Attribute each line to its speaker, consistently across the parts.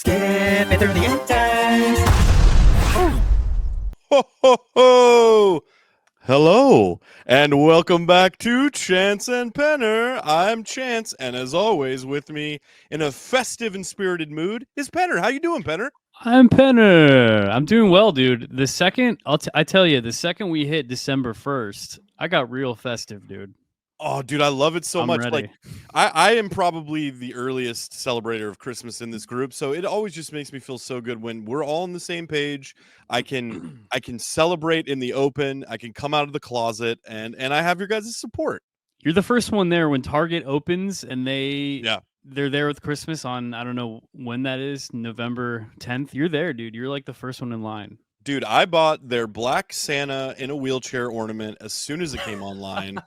Speaker 1: Skipping through the enters.
Speaker 2: Ho, ho, ho! Hello, and welcome back to Chance and Penner. I'm Chance, and as always, with me in a festive and spirited mood is Penner. How you doing, Penner?
Speaker 3: I'm Penner. I'm doing well, dude. The second I tell you, the second we hit December 1st, I got real festive, dude.
Speaker 2: Oh, dude, I love it so
Speaker 3: I'm
Speaker 2: much.
Speaker 3: ready.
Speaker 2: Like, I am probably the earliest celebrator of Christmas in this group, so it always just makes me feel so good when we're all on the same page. I can celebrate in the open. I can come out of the closet, and I have your guys' support.
Speaker 3: You're the first one there when Target opens and
Speaker 2: Yeah.
Speaker 3: they're there with Christmas on, I don't know when that is, November 10th. You're there, dude. You're like the first one in line.
Speaker 2: Dude, I bought their black Santa in a wheelchair ornament as soon as it came online,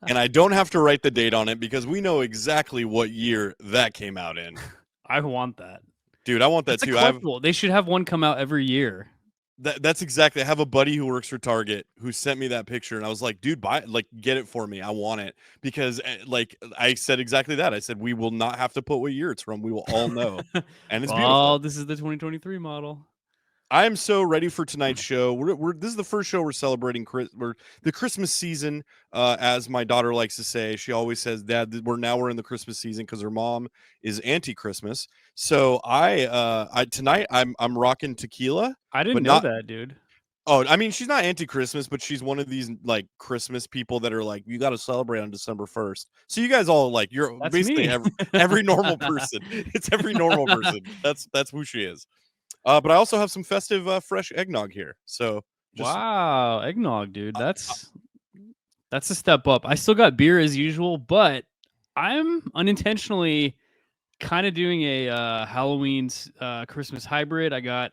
Speaker 2: and I don't have to write the date on it because we know exactly what year that came out in.
Speaker 3: I want that.
Speaker 2: Dude, I want that
Speaker 3: That's
Speaker 2: too.
Speaker 3: a collectible. They should have one come out every year.
Speaker 2: That's exactly. I have a buddy who works for Target who sent me that picture, and I was like, dude, buy it, like, get it for me. I want it because, like, I said exactly that. I said we will not have to put what year it's from. We will all know, and it's beautiful.
Speaker 3: Oh, this is the 2023 model.
Speaker 2: I am so ready for tonight's show. This is the first show we're celebrating the Christmas season, as my daughter likes to say. She always says, "Dad, we're in the Christmas season," because her mom is anti-Christmas. So I tonight I'm rocking tequila.
Speaker 3: I didn't
Speaker 2: but
Speaker 3: know
Speaker 2: not,
Speaker 3: that, dude.
Speaker 2: Oh, I mean, she's not anti-Christmas, but she's one of these like Christmas people that are like, you got to celebrate on December 1st. So you guys all like, you're
Speaker 3: That's
Speaker 2: basically
Speaker 3: me.
Speaker 2: every normal person. It's every normal person. That's who she is. But I also have some festive fresh eggnog here. So
Speaker 3: Wow, eggnog, dude. That's a step up. I still got beer as usual, but I'm unintentionally kind of doing a Halloween Christmas hybrid. I got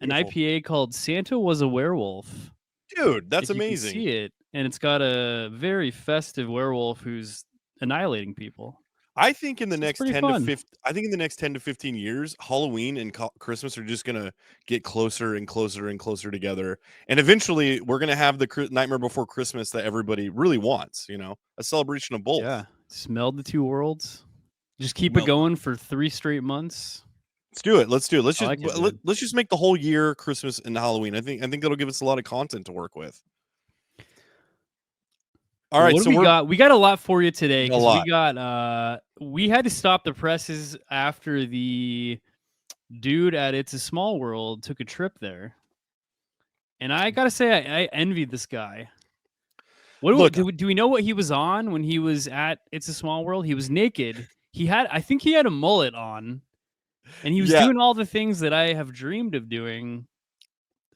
Speaker 3: an
Speaker 2: Beautiful.
Speaker 3: IPA called Santa Was a Werewolf.
Speaker 2: Dude, that's
Speaker 3: if you can
Speaker 2: amazing.
Speaker 3: see it, and it's got a very festive werewolf who's annihilating people.
Speaker 2: I think in the
Speaker 3: It's
Speaker 2: next
Speaker 3: pretty
Speaker 2: 10
Speaker 3: fun.
Speaker 2: to 15, I think in the next 10 to 15 years, Halloween and Christmas are just gonna get closer and closer and closer together, and eventually we're gonna have the Nightmare Before Christmas that everybody really wants. You know, a celebration of both.
Speaker 3: Yeah, smelled the two worlds. Just keep
Speaker 2: Well,
Speaker 3: it going for 3 straight months.
Speaker 2: Let's do it. Let's do it. Let's
Speaker 3: I
Speaker 2: just
Speaker 3: like it, dude.
Speaker 2: let's just make the whole year Christmas and Halloween. I think that'll give us a lot of content to work with. All right,
Speaker 3: what
Speaker 2: so
Speaker 3: do we got? We got a lot for you today.
Speaker 2: A
Speaker 3: 'Cause
Speaker 2: lot.
Speaker 3: we had to stop the presses after the dude at It's a Small World took a trip there, and I gotta say I envied this guy.
Speaker 2: Look,
Speaker 3: Do we know what he was on when he was at It's a Small World? He was naked. I think he had a mullet on, and he was
Speaker 2: Yeah.
Speaker 3: doing all the things that I have dreamed of doing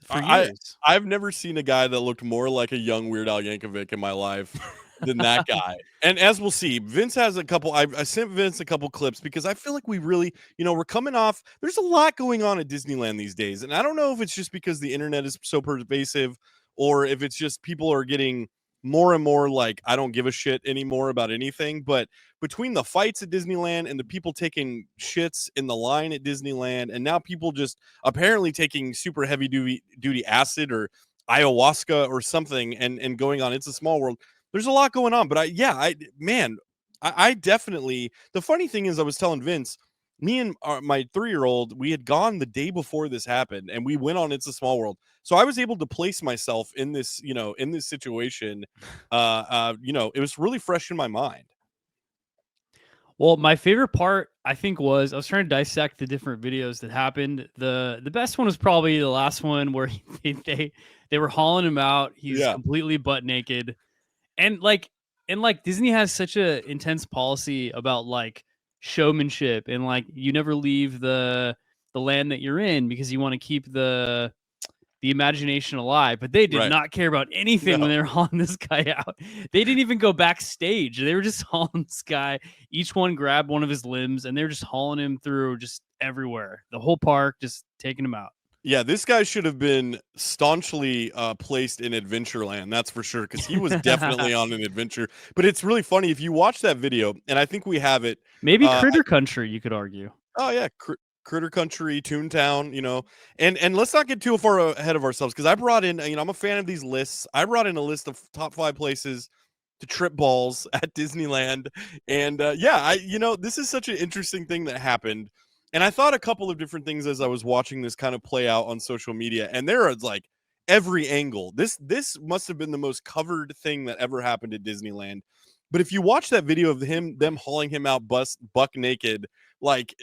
Speaker 3: for years.
Speaker 2: I've never seen a guy that looked more like a young Weird Al Yankovic in my life than that guy. And as we'll see, Vince has a couple. I sent Vince a couple clips because I feel like we really, we're coming off. There's a lot going on at Disneyland these days, and I don't know if it's just because the internet is so pervasive, or if it's just people are getting more and more like, I don't give a shit anymore about anything. But between the fights at Disneyland and the people taking shits in the line at Disneyland, and now people just apparently taking super heavy duty acid or ayahuasca or something and going on It's a Small World. There's a lot going on, but I definitely, the funny thing is I was telling Vince, me and my 3-year-old, we had gone the day before this happened and we went on It's a Small World. So I was able to place myself in this, in this situation. It was really fresh in my mind.
Speaker 3: Well, my favorite part, I think, was I was trying to dissect the different videos that happened. The best one was probably the last one where they were hauling him out. He's completely butt naked, and Disney has such a intense policy about like showmanship and like you never leave the land that you're in because you want to keep the imagination alive, but they did not care about anything when they were hauling this guy out. They didn't even go backstage. They were just hauling this guy. Each one grabbed one of his limbs and they were just hauling him through just everywhere. The whole park, just taking him out.
Speaker 2: Yeah, this guy should have been staunchly placed in Adventureland, that's for sure, because he was definitely on an adventure. But it's really funny if you watch that video, and I think we have it.
Speaker 3: Maybe Critter Country, you could argue.
Speaker 2: Oh yeah, Critter Country, Toontown, and let's not get too far ahead of ourselves because I brought in, I'm a fan of these lists. I brought in a list of top 5 places to trip balls at Disneyland, and this is such an interesting thing that happened. And I thought a couple of different things as I was watching this kind of play out on social media, and there is like every angle. This must have been the most covered thing that ever happened at Disneyland. But if you watch that video of them hauling him out buck naked, like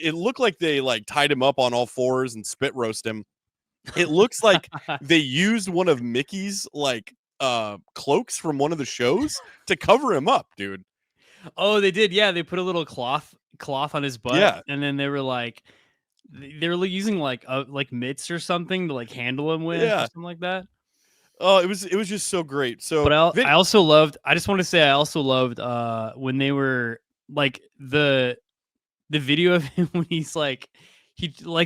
Speaker 2: it looked like they like tied him up on all fours and spit roast him. It looks like they used one of Mickey's like cloaks from one of the shows to cover him up, dude.
Speaker 3: Oh, they did. Yeah, they put a little cloth on his butt.
Speaker 2: Yeah.
Speaker 3: And then they were using like mitts or something to like handle him with or something like that.
Speaker 2: Oh, it was just so great. So
Speaker 3: but I also loved, I just want to say I also loved when they were like the video of him when he's like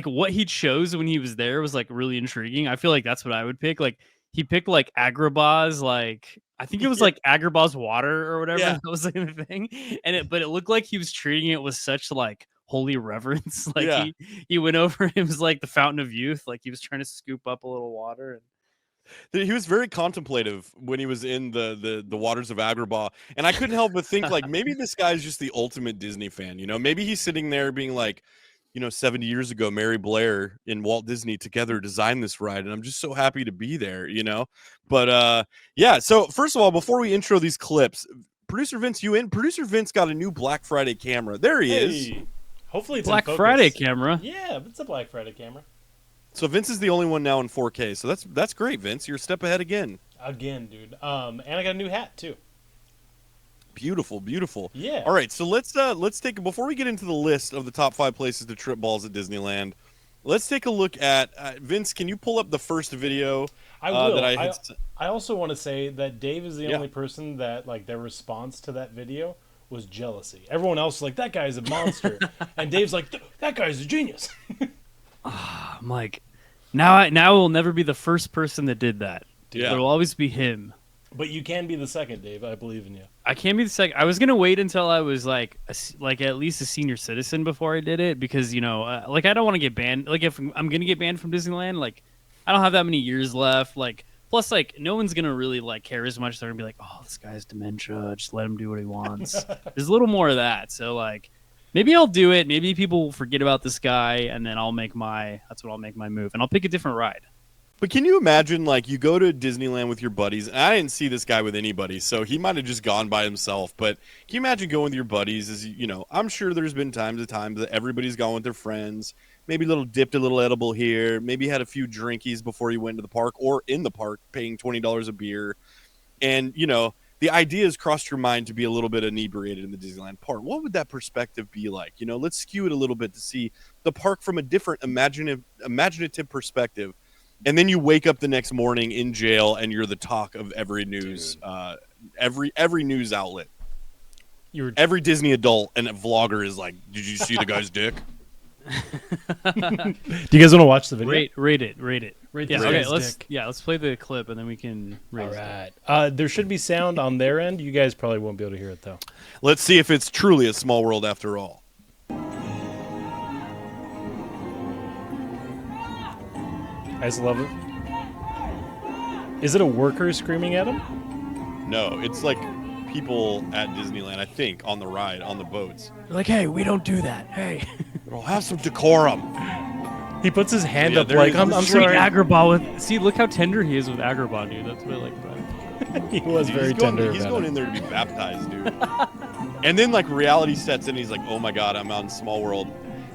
Speaker 3: what he chose when he was there was like really intriguing. I feel like that's what I would pick. Like he picked like Agrabah's, like I think it was like Agrabah's water or whatever.
Speaker 2: Yeah.
Speaker 3: That was like the thing. But it looked like he was treating it with such like holy reverence. Like he went over, it was like the fountain of youth. Like he was trying to scoop up a little water.
Speaker 2: He was very contemplative when he was in the waters of Agrabah, and I couldn't help but think like maybe this guy's just the ultimate Disney fan. You know, maybe he's sitting there being like, 70 years ago, Mary Blair and Walt Disney together designed this ride, and I'm just so happy to be there. But yeah. So first of all, before we intro these clips, producer Vince, you in? Producer Vince got a new Black Friday camera. There he is.
Speaker 4: Hopefully, it's
Speaker 3: Black Friday camera.
Speaker 4: Yeah, it's a Black Friday camera.
Speaker 2: So Vince is the only one now in 4K. So that's great, Vince. You're a step ahead again.
Speaker 4: Again, dude. And I got a new hat too.
Speaker 2: Beautiful.
Speaker 4: Yeah.
Speaker 2: All right, so let's take, before we get into the list of the top 5 places to trip balls at Disneyland, let's take a look at Vince. Can you pull up the first video?
Speaker 4: I will.
Speaker 2: That
Speaker 4: I also want to say that Dave is the only person that like their response to that video was jealousy. Everyone else was like, that guy's a monster, and Dave's like, that guy's a genius.
Speaker 3: I'm like, now I will never be the first person that did that. Dude.
Speaker 2: Yeah.
Speaker 3: It'll always be him.
Speaker 4: But you can be the second, Dave. I believe in you.
Speaker 3: I can't be the second. I was gonna wait until I was like at least a senior citizen before I did it, because like I don't want to get banned. Like if I'm gonna get banned from Disneyland, like I don't have that many years left. Like plus like no one's gonna really like care as much. They're gonna be like, oh, this guy's dementia. Just let him do what he wants. There's a little more of that. So like maybe I'll do it. Maybe people will forget about this guy, and then I'll make that's what I'll make my move, and I'll pick a different ride.
Speaker 2: But can you imagine, like, you go to Disneyland with your buddies, and I didn't see this guy with anybody, so he might have just gone by himself, but can you imagine going with your buddies? I'm sure there's been times that everybody's gone with their friends, maybe dipped a little edible here, maybe had a few drinkies before you went to the park, or in the park, paying $20 a beer, and, the idea has crossed your mind to be a little bit inebriated in the Disneyland park. What would that perspective be like? Let's skew it a little bit to see the park from a different imaginative perspective. And then you wake up the next morning in jail, and you're the talk of every news, every news outlet. Every Disney adult and a vlogger is like, "Did you see the guy's dick?"
Speaker 4: Do you guys want to watch the video?
Speaker 3: Rate it.
Speaker 4: Yeah,
Speaker 3: okay. Let's play the clip, and then we can rate
Speaker 4: it. All right. There should be sound on their end. You guys probably won't be able to hear it though.
Speaker 2: Let's see if it's truly a small world after all.
Speaker 4: I just love it. Is it a worker screaming at him?
Speaker 2: No, it's like people at Disneyland, I think, on the ride, on the boats.
Speaker 3: They're like, hey, we don't do that. Hey.
Speaker 2: We'll have some decorum.
Speaker 4: He puts his hand up like, I'm sorry.
Speaker 3: Agrabah see, look how tender he is with Agrabah, dude. That's what I like about him.
Speaker 4: He was very tender.
Speaker 2: He's going in there to be baptized, dude. And then, like, reality sets in. He's like, oh, my God, I'm out in Small World.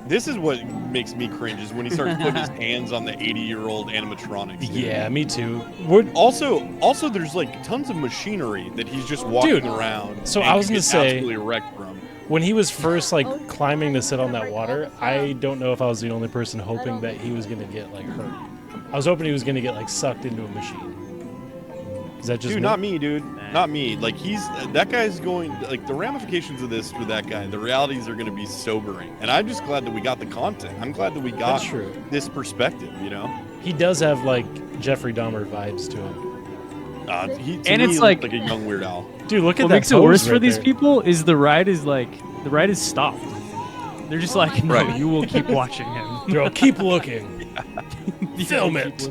Speaker 2: This is what makes me cringe, is when he starts putting his hands on the 80-year-old animatronics. Dude.
Speaker 4: Yeah, me too.
Speaker 2: Also, there's like tons of machinery that he's just walking around.
Speaker 4: So I was gonna say,
Speaker 2: absolutely wrecked from.
Speaker 4: When he was first like climbing to sit on that water, I don't know if I was the only person hoping that he was gonna get like hurt. I was hoping he was gonna get like sucked into a machine. Is that just
Speaker 2: dude? Not me, dude. Not me. Like that guy's going. Like the ramifications of this with that guy, the realities are going to be sobering. And I'm just glad that we got the content. I'm glad that we got this perspective.
Speaker 4: He does have like Jeffrey Dahmer vibes to him.
Speaker 2: It's like a young Weird Al.
Speaker 4: Dude, look at
Speaker 3: what
Speaker 4: that. What
Speaker 3: makes it worse for these people is the ride is stopped. They're just like, no, you will keep watching him.
Speaker 4: They'll keep looking. Film it.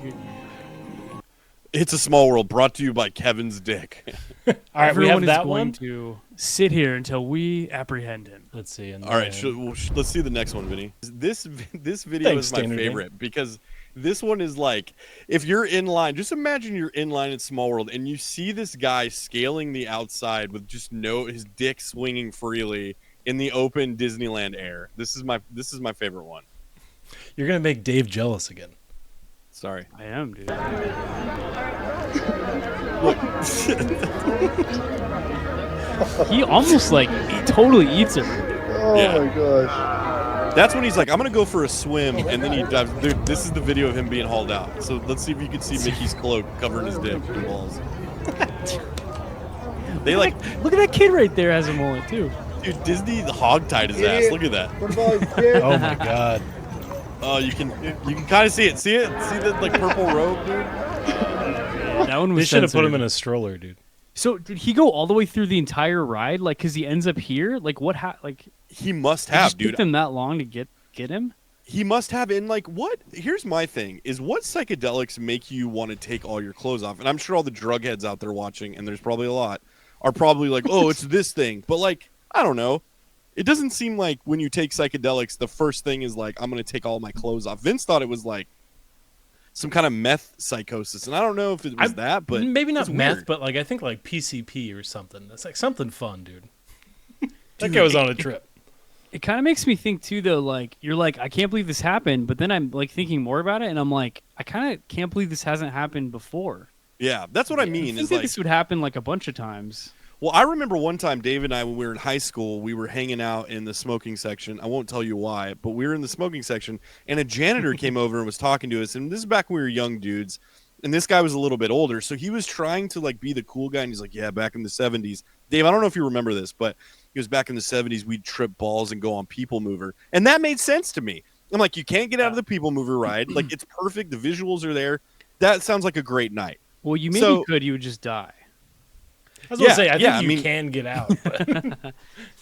Speaker 2: It's a Small World, brought to you by Kevin's Dick.
Speaker 4: All right,
Speaker 3: Everyone
Speaker 4: we have that
Speaker 3: is going
Speaker 4: one.
Speaker 3: to sit here until we apprehend him.
Speaker 4: Let's see. And
Speaker 2: All right,
Speaker 4: then-
Speaker 2: let's see the next one, Vinny. This video
Speaker 4: Thanks,
Speaker 2: is my
Speaker 4: Standard Gang.
Speaker 2: favorite because this one is like, if you're in line, just imagine you're in line at Small World and you see this guy scaling the outside with just his dick swinging freely in the open Disneyland air. This is my favorite one.
Speaker 4: You're gonna make Dave jealous again.
Speaker 2: Sorry.
Speaker 3: I am, dude. He almost like he totally eats it.
Speaker 5: Oh
Speaker 2: Yeah.
Speaker 5: my gosh.
Speaker 2: That's when he's like, I'm gonna go for a swim, and then he dives. Dude, this is the video of him being hauled out. So let's see if you can see Mickey's cloak covering his dick and balls. They like,
Speaker 3: Look at that kid right there has a mullet too.
Speaker 2: dude, Disney hogtied his ass.
Speaker 5: Idiot.
Speaker 2: Look at that.
Speaker 5: Football is dead.
Speaker 4: Oh my god.
Speaker 2: Oh, you can kind of see it. See it? See the like purple robe, dude?
Speaker 3: That one
Speaker 4: They
Speaker 3: was
Speaker 4: should have put him
Speaker 3: censored.
Speaker 4: in a stroller, dude.
Speaker 3: So did he go all the way through the entire ride? Like, cause he ends up here. Like, what? Like,
Speaker 2: He must
Speaker 3: it
Speaker 2: have,
Speaker 3: just took
Speaker 2: dude.
Speaker 3: them that long to get him?
Speaker 2: He must have. And like, what? Here's my thing: is what psychedelics make you want to take all your clothes off? And I'm sure all the drug heads out there watching, and there's probably a lot, are probably like, oh, it's this thing. But like, I don't know. It doesn't seem like when you take psychedelics, the first thing is like, I'm gonna take all my clothes off. Vince thought it was like some kind of meth psychosis, and I don't know if it was that, but
Speaker 4: maybe not
Speaker 2: it's
Speaker 4: meth,
Speaker 2: weird.
Speaker 4: but like I think like PCP or something. That's like something fun, dude. That
Speaker 2: Dude,
Speaker 4: guy was on a trip.
Speaker 3: It kind of makes me think too, though. Like, you're like, I can't believe this happened, but then I'm like thinking more about it, and I'm like, I kind of can't believe this hasn't happened before.
Speaker 2: Yeah, that's what I
Speaker 3: I
Speaker 2: mean.
Speaker 3: think
Speaker 2: Is
Speaker 3: that
Speaker 2: like,
Speaker 3: this would happen like a bunch of times.
Speaker 2: well, I remember one time Dave and I, when we were in high school, we were hanging out in the smoking section. I won't tell you why, but we were in the smoking section, and a janitor came over and was talking to us. And this is back when we were young dudes, and this guy was a little bit older, so he was trying to like be the cool guy. And he's like, "Yeah, back in the '70s, Dave. I don't know if you remember this, but he was back in the '70s. We'd trip balls and go on People Mover, and that made sense to me. I'm like, you can't get out of the People Mover ride. Like, it's perfect. The visuals are there. That sounds like a great night.
Speaker 3: Well, you maybe
Speaker 2: So-
Speaker 3: could. You would just die.
Speaker 4: I was gonna
Speaker 2: Yeah,
Speaker 4: say, I think
Speaker 2: yeah, I
Speaker 4: you
Speaker 2: mean-
Speaker 4: can get out, but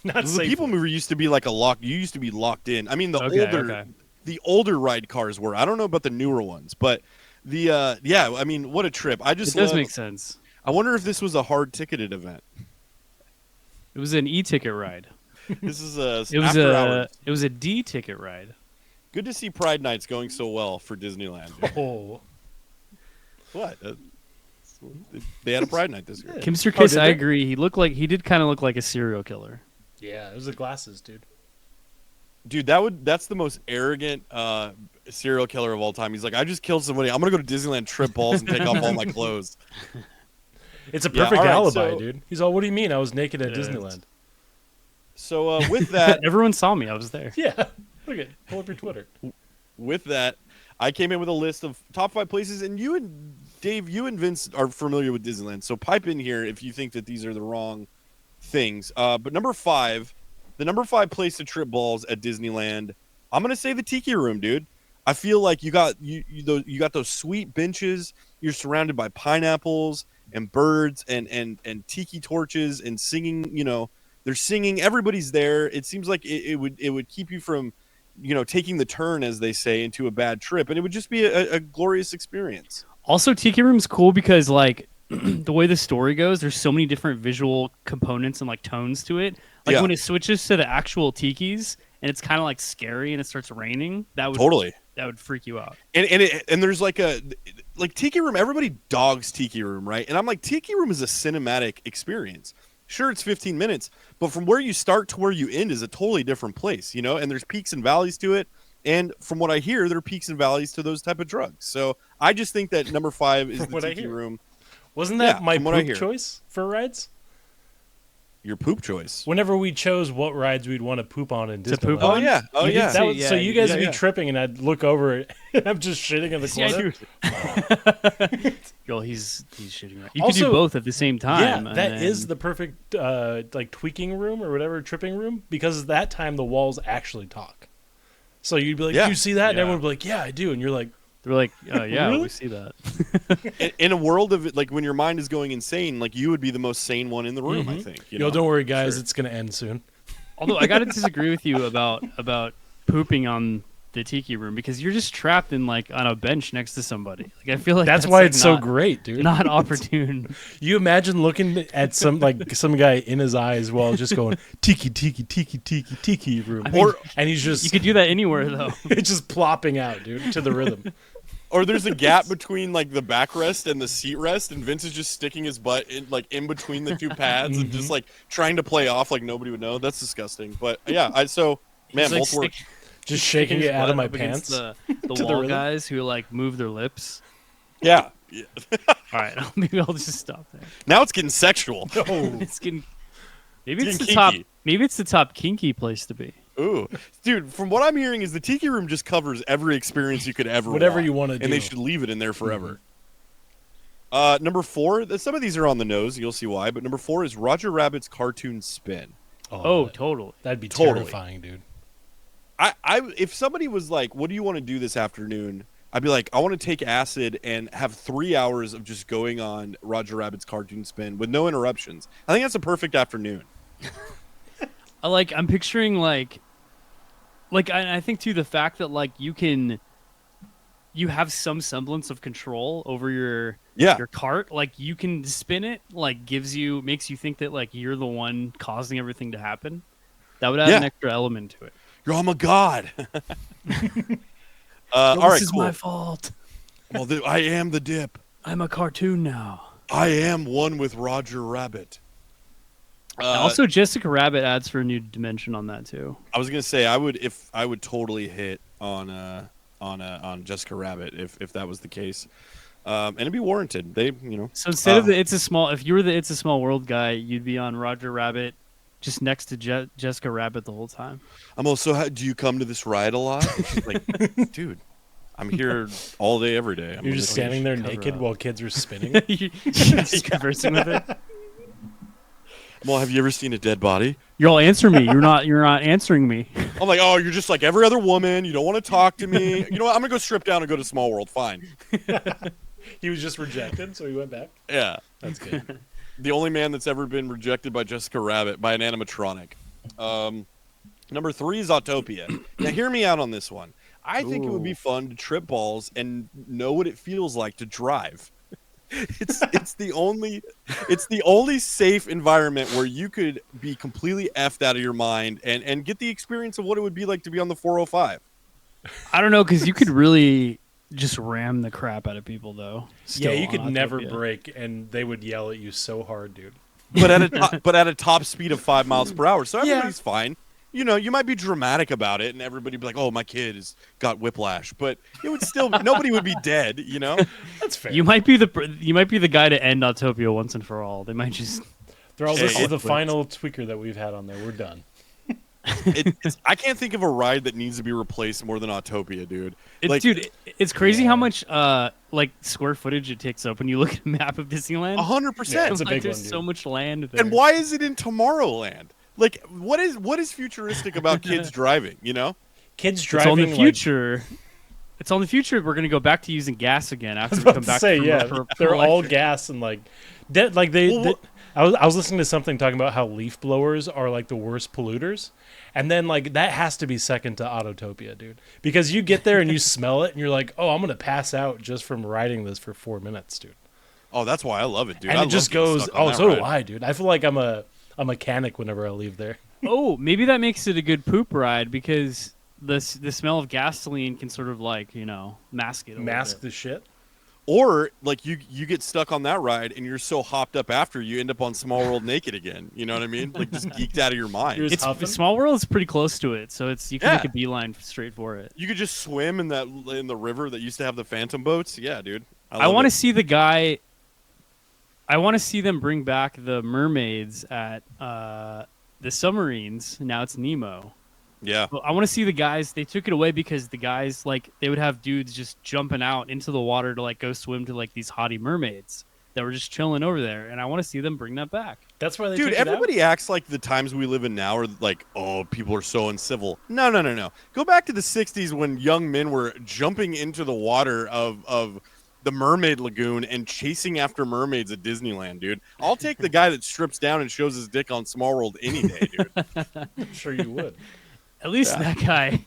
Speaker 4: not
Speaker 2: The
Speaker 4: safe.
Speaker 2: People Mover used to be like a lock. You used to be locked in. I mean,
Speaker 3: Okay.
Speaker 2: the older ride cars were. I don't know about the newer ones, but the yeah. I mean, what a trip! I
Speaker 3: It
Speaker 2: just
Speaker 3: does
Speaker 2: love-
Speaker 3: make sense.
Speaker 2: I wonder if this was a hard ticketed event.
Speaker 3: It was an e-ticket ride.
Speaker 2: This is a
Speaker 3: It was
Speaker 2: after
Speaker 3: a
Speaker 2: hours.
Speaker 3: it was a D-ticket ride.
Speaker 2: Good to see Pride Nights going so well for Disneyland.
Speaker 4: Oh,
Speaker 2: What? They had a Pride Night this year.
Speaker 3: Kimster
Speaker 4: Oh,
Speaker 3: Kiss,
Speaker 4: did
Speaker 3: I
Speaker 4: they?
Speaker 3: agree. He did kind of look like a serial killer.
Speaker 4: yeah, it was the glasses, dude.
Speaker 2: Dude, that's the most arrogant serial killer of all time. He's like, I just killed somebody. I'm gonna go to Disneyland, trip balls, and take off all my clothes.
Speaker 4: It's a
Speaker 2: Yeah,
Speaker 4: perfect
Speaker 2: all right,
Speaker 4: alibi,
Speaker 2: so-
Speaker 4: dude. He's all, what do you mean? I was naked at
Speaker 3: Yeah,
Speaker 4: Disneyland.
Speaker 2: So with that,
Speaker 3: Everyone saw me. I was there.
Speaker 4: Yeah, look at pull up your Twitter.
Speaker 2: with that, I came in with a list of top 5 places, and you and Dave, you and Vince are familiar with Disneyland, so pipe in here if you think that these are the wrong things. But number 5, the number 5 place to trip balls at Disneyland, I'm gonna say the Tiki Room, dude. I feel like you got those sweet benches. You're surrounded by pineapples and birds and tiki torches and singing. You know, they're singing. Everybody's there. It seems like it would keep you from, you know, taking the turn, as they say, into a bad trip, and it would just be a glorious experience.
Speaker 3: Also, Tiki Room's cool because like the way the story goes, there's so many different visual components and like tones to it. Like
Speaker 2: Yeah.
Speaker 3: when it switches to the actual tikis and it's kind of like scary and it starts raining, that would freak you out.
Speaker 2: And there's like Tiki Room. Everybody dogs Tiki Room, right? And I'm like, Tiki Room is a cinematic experience. Sure, it's 15 minutes, but from where you start to where you end is a totally different place, you know. And there's peaks and valleys to it. And from what I hear, there are peaks and valleys to those type of drugs. So I just think that number 5 is
Speaker 4: From
Speaker 2: the
Speaker 4: what I
Speaker 2: Tiki
Speaker 4: hear.
Speaker 2: Room.
Speaker 4: Wasn't that
Speaker 2: Yeah,
Speaker 4: my
Speaker 2: from what I
Speaker 4: poop
Speaker 2: hear.
Speaker 4: choice for rides?
Speaker 2: Your poop choice.
Speaker 4: Whenever we chose what rides we'd want to poop on in
Speaker 3: To
Speaker 4: Disneyland.
Speaker 3: poop
Speaker 2: Oh
Speaker 3: on?
Speaker 2: yeah. Oh
Speaker 3: You did
Speaker 2: yeah.
Speaker 3: say-
Speaker 4: That was, so
Speaker 3: yeah,
Speaker 4: you guys
Speaker 2: yeah,
Speaker 4: would be
Speaker 2: yeah.
Speaker 4: tripping, and I'd look over, and I'm just shitting in the
Speaker 3: Yeah,
Speaker 4: corner.
Speaker 3: dude. Yo, he's shitting right. You could
Speaker 4: Also-
Speaker 3: do both at the same time.
Speaker 4: Yeah, that is the perfect like tweaking room or whatever, tripping room, because that time the walls actually talk. So you'd be like,
Speaker 2: Yeah.
Speaker 4: "You see that?" And
Speaker 3: Yeah.
Speaker 4: everyone would be like, "Yeah, I do." And you're like,
Speaker 3: They're like, yeah,
Speaker 4: Really?
Speaker 3: we see that.
Speaker 2: In a world of it, like when your mind is going insane, like you would be the most sane one in the room. I think. You
Speaker 4: "Yo,
Speaker 2: know?
Speaker 4: don't worry, guys,
Speaker 2: Sure.
Speaker 4: it's gonna end soon."
Speaker 3: Although I gotta disagree with you about pooping on the tiki room because you're just trapped in like on a bench next to somebody. Like I feel like
Speaker 4: That's why
Speaker 3: like,
Speaker 4: it's so
Speaker 3: not-
Speaker 4: great, dude.
Speaker 3: Not opportune.
Speaker 4: You imagine looking at some guy in his eyes while just going tiki tiki tiki tiki tiki room,
Speaker 3: I mean,
Speaker 4: and he's just
Speaker 3: You could do that anywhere though.
Speaker 4: it's just plopping out, dude, to the rhythm.
Speaker 2: Or there's a gap between like the backrest and the seat rest, and Vince is just sticking his butt in between the two pads and just like trying to play off like nobody would know. That's disgusting. But yeah, man,
Speaker 3: He's, like,
Speaker 2: both work.
Speaker 4: Just shaking
Speaker 3: his
Speaker 4: it out of
Speaker 3: butt
Speaker 4: my
Speaker 3: up against
Speaker 4: pants.
Speaker 3: The
Speaker 4: to the
Speaker 3: wall
Speaker 4: rhythm.
Speaker 3: guys who like move their lips.
Speaker 2: Yeah.
Speaker 3: All right, maybe I'll just stop there.
Speaker 2: Now it's getting sexual.
Speaker 4: No.
Speaker 3: It's getting. Maybe
Speaker 2: It's
Speaker 3: it's the
Speaker 2: getting
Speaker 3: top.
Speaker 2: kinky.
Speaker 3: Maybe it's the top kinky place to be.
Speaker 2: Ooh, dude! From what I'm hearing, is the tiki room just covers every experience you could ever
Speaker 4: Whatever
Speaker 2: want,
Speaker 4: you wanna
Speaker 2: and they
Speaker 4: do.
Speaker 2: should leave it in there forever. Number 4. Some of these are on the nose. You'll see why. But number 4 is Roger Rabbit's cartoon spin.
Speaker 3: Oh, totally.
Speaker 4: that'd be
Speaker 2: Totally.
Speaker 4: terrifying, dude.
Speaker 2: If somebody was like, "What do you want to do this afternoon?" I'd be like, "I want to take acid and have 3 hours of just going on Roger Rabbit's cartoon spin with no interruptions." I think that's a perfect afternoon.
Speaker 3: I'm picturing like I think too the fact that like you have some semblance of control over your cart, like you can spin it, like makes you think that like you're the one causing everything to happen. That would add an extra element to it.
Speaker 2: You're I'm a god. All right,
Speaker 3: This is
Speaker 2: cool.
Speaker 3: my fault.
Speaker 2: Well, I am the dip.
Speaker 3: I'm a cartoon now.
Speaker 2: I am one with Roger Rabbit.
Speaker 3: Also, Jessica Rabbit adds for a new dimension on that too.
Speaker 2: I was gonna say I would totally hit on Jessica Rabbit if that was the case, and it'd be warranted. They
Speaker 3: So instead of if you were the It's a Small World guy, you'd be on Roger Rabbit, just next to Jessica Rabbit the whole time.
Speaker 2: I'm also. Do you come to this ride a lot? And she's like, dude, I'm here all day, every day.
Speaker 4: You're just standing there
Speaker 3: cover
Speaker 4: naked
Speaker 3: up.
Speaker 4: while kids are spinning.
Speaker 3: You're just conversing with it.
Speaker 2: Well, have you ever seen a dead body?
Speaker 3: You're all answer me. You're not answering me.
Speaker 2: I'm like, oh, you're just like every other woman. You don't want to talk to me. You know what? I'm gonna go strip down and go to Small World. Fine.
Speaker 4: He was just rejected, so he went back.
Speaker 2: Yeah.
Speaker 4: That's good.
Speaker 2: The only man that's ever been rejected by Jessica Rabbit by an animatronic. Number 3 is Autopia. Now, hear me out on this one. I think it would be fun to trip balls and know what it feels like to drive. It's the only safe environment where you could be completely effed out of your mind and get the experience of what it would be like to be on the 405.
Speaker 3: I don't know, because you could really just ram the crap out of people though.
Speaker 4: Yeah, you could
Speaker 3: on
Speaker 4: never
Speaker 3: Autopia.
Speaker 4: brake, and they would yell at you so hard, dude.
Speaker 2: But at a top speed of 5 miles per hour, so everybody's fine. You know, you might be dramatic about it, and everybody be like, "Oh, my kid has got whiplash," but it would still nobody would be dead. You know,
Speaker 4: That's fair.
Speaker 3: You might be the guy to end Autopia once and for all. They might just
Speaker 4: They're all, this
Speaker 2: Hey,
Speaker 4: is the
Speaker 3: it-
Speaker 4: final tweaker that we've had on there. We're done.
Speaker 2: I can't think of a ride that needs to be replaced more than Autopia, dude.
Speaker 3: It's crazy how much like square footage it takes up when you look at a map of Disneyland.
Speaker 2: 100%.
Speaker 4: Yeah, it's a
Speaker 3: Like,
Speaker 4: big
Speaker 3: there's
Speaker 4: one, dude.
Speaker 3: so much land there.
Speaker 2: And why is it in Tomorrowland? Like, what is futuristic about kids driving? You know,
Speaker 4: Kids
Speaker 3: It's
Speaker 4: driving
Speaker 3: on the
Speaker 4: like-
Speaker 3: future. It's on the future. We're gonna go back to using gas again after we
Speaker 4: about
Speaker 3: come
Speaker 4: to
Speaker 3: back.
Speaker 4: say,
Speaker 3: from
Speaker 4: yeah,
Speaker 3: from
Speaker 4: they're all
Speaker 3: electric.
Speaker 4: gas and like, I was listening to something talking about how leaf blowers are like the worst polluters, and then like that has to be second to Autotopia, dude, because you get there and you smell it and you're like, oh, I'm gonna pass out just from riding this for 4 minutes, dude.
Speaker 2: oh, that's why I love it, dude.
Speaker 4: And
Speaker 2: I
Speaker 4: it just
Speaker 2: love getting
Speaker 4: goes,
Speaker 2: stuck on
Speaker 4: oh,
Speaker 2: that
Speaker 4: so
Speaker 2: ride.
Speaker 4: do I, dude. I feel like I'm a mechanic whenever I leave there.
Speaker 3: Oh, maybe that makes it a good poop ride because the smell of gasoline can sort of like mask it. A little
Speaker 4: Mask
Speaker 3: bit.
Speaker 4: the shit.
Speaker 2: Or like you get stuck on that ride and you're so hopped up after you end up on Small World naked again. You know what I mean? Like just geeked out of your mind.
Speaker 4: You're just-
Speaker 3: It's
Speaker 4: huffing?
Speaker 3: Small World is pretty close to it, so you can make
Speaker 2: Yeah.
Speaker 3: a beeline straight for it.
Speaker 2: You could just swim in the river that used to have the phantom boats. Yeah, dude.
Speaker 3: I want to see the guy. I want to see them bring back the mermaids at the submarines. Now it's Nemo.
Speaker 2: Yeah.
Speaker 3: But I want to see the guys. They took it away because the guys they would have dudes just jumping out into the water to like go swim to like these haughty mermaids that were just chilling over there, and I want to see them bring that back.
Speaker 4: That's why they
Speaker 2: Dude,
Speaker 4: took it out?
Speaker 2: everybody acts like the times we live in now are like, oh, people are so uncivil. No. Go back to the 60s when young men were jumping into the water of the Mermaid Lagoon and chasing after mermaids at Disneyland, dude. I'll take the guy that strips down and shows his dick on Small World any day, dude.
Speaker 4: I'm sure you would.
Speaker 3: At least that guy.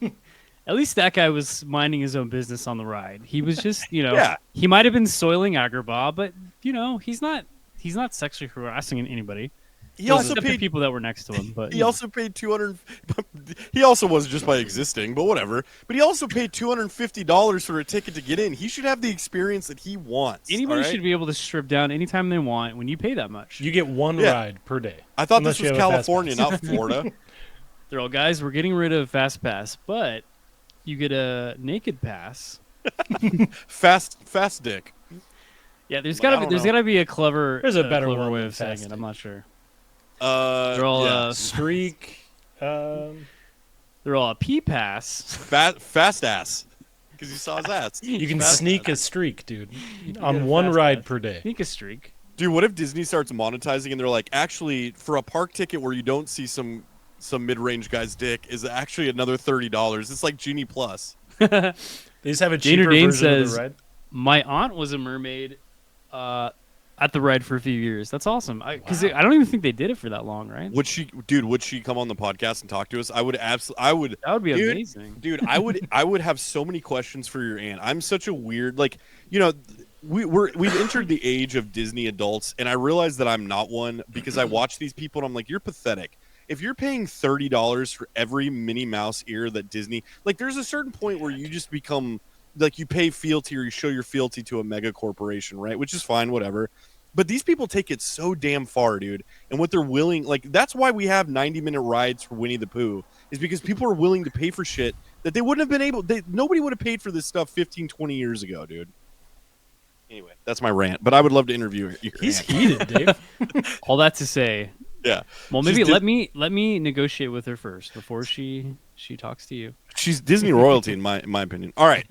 Speaker 3: At least that guy was minding his own business on the ride. He was just,
Speaker 2: Yeah.
Speaker 3: he might have been soiling Agrabah, but he's not sexually harassing anybody.
Speaker 2: He also
Speaker 3: Except the
Speaker 2: paid.
Speaker 3: people that were next to him. But
Speaker 2: He also paid 200. He also was just by existing, but whatever. But he also paid $250 for a ticket to get in. He should have the experience that he wants.
Speaker 3: anybody
Speaker 2: all right?
Speaker 3: should be able to strip down anytime they want when you pay that much.
Speaker 4: You get one
Speaker 2: Yeah.
Speaker 4: ride per day.
Speaker 2: I thought
Speaker 4: Unless
Speaker 2: this was
Speaker 4: you have a fast
Speaker 2: California,
Speaker 4: pass.
Speaker 2: not Florida.
Speaker 3: They're all, guys, we're getting rid of Fast Pass, but you get a naked pass.
Speaker 2: fast dick.
Speaker 3: Yeah, there's
Speaker 2: Like, I
Speaker 3: gotta be
Speaker 2: don't
Speaker 3: there's
Speaker 2: know.
Speaker 3: gotta be a clever
Speaker 4: Clever
Speaker 3: way
Speaker 4: one
Speaker 3: of saying
Speaker 4: than
Speaker 3: it. I'm not sure.
Speaker 2: They're
Speaker 3: all,
Speaker 2: yeah.
Speaker 4: Streak.
Speaker 3: They're all a P pass.
Speaker 2: fast ass. Because you saw his ass.
Speaker 4: You can
Speaker 2: Fast
Speaker 4: sneak
Speaker 2: ass.
Speaker 4: a streak, dude,
Speaker 3: get
Speaker 4: on
Speaker 3: a
Speaker 4: one
Speaker 3: fast
Speaker 4: ride
Speaker 3: pass.
Speaker 4: per day.
Speaker 3: Sneak a streak.
Speaker 2: Dude, what if Disney starts monetizing and they're like, actually, for a park ticket where you don't see some mid-range guy's dick is actually another $30. It's like Genie Plus.
Speaker 4: They just have a
Speaker 3: Janer
Speaker 4: cheaper
Speaker 3: Dane
Speaker 4: version of
Speaker 3: says-
Speaker 4: the ride.
Speaker 3: My aunt was a mermaid at the ride for a few years. That's awesome. Because I don't even think they did it for that long, right?
Speaker 2: Would she come on the podcast and talk to us? I would
Speaker 3: That would be
Speaker 2: Dude,
Speaker 3: amazing.
Speaker 2: Dude, I would have so many questions for your aunt. I'm such a weird, like, we've entered the age of Disney adults, and I realize that I'm not one because I watch these people and I'm like, you're pathetic. If you're paying $30 for every Minnie Mouse ear that Disney, like, there's a certain point where you just become like, you pay fealty or you show your fealty to a mega corporation, right? Which is fine, whatever. But these people take it so damn far, dude. And what they're willing, like, that's why we have 90-minute rides for Winnie the Pooh, is because people are willing to pay for shit that they wouldn't have been able, nobody would have paid for this stuff 15, 20 years ago, dude. Anyway, that's my rant, but I would love to interview your
Speaker 4: He's
Speaker 2: aunt.
Speaker 4: heated, Dave.
Speaker 3: All that to say,
Speaker 2: Yeah.
Speaker 3: well,
Speaker 2: She's
Speaker 3: maybe
Speaker 2: Dis-
Speaker 3: let me negotiate with her first before she talks to you.
Speaker 2: She's Disney royalty in my opinion. All right,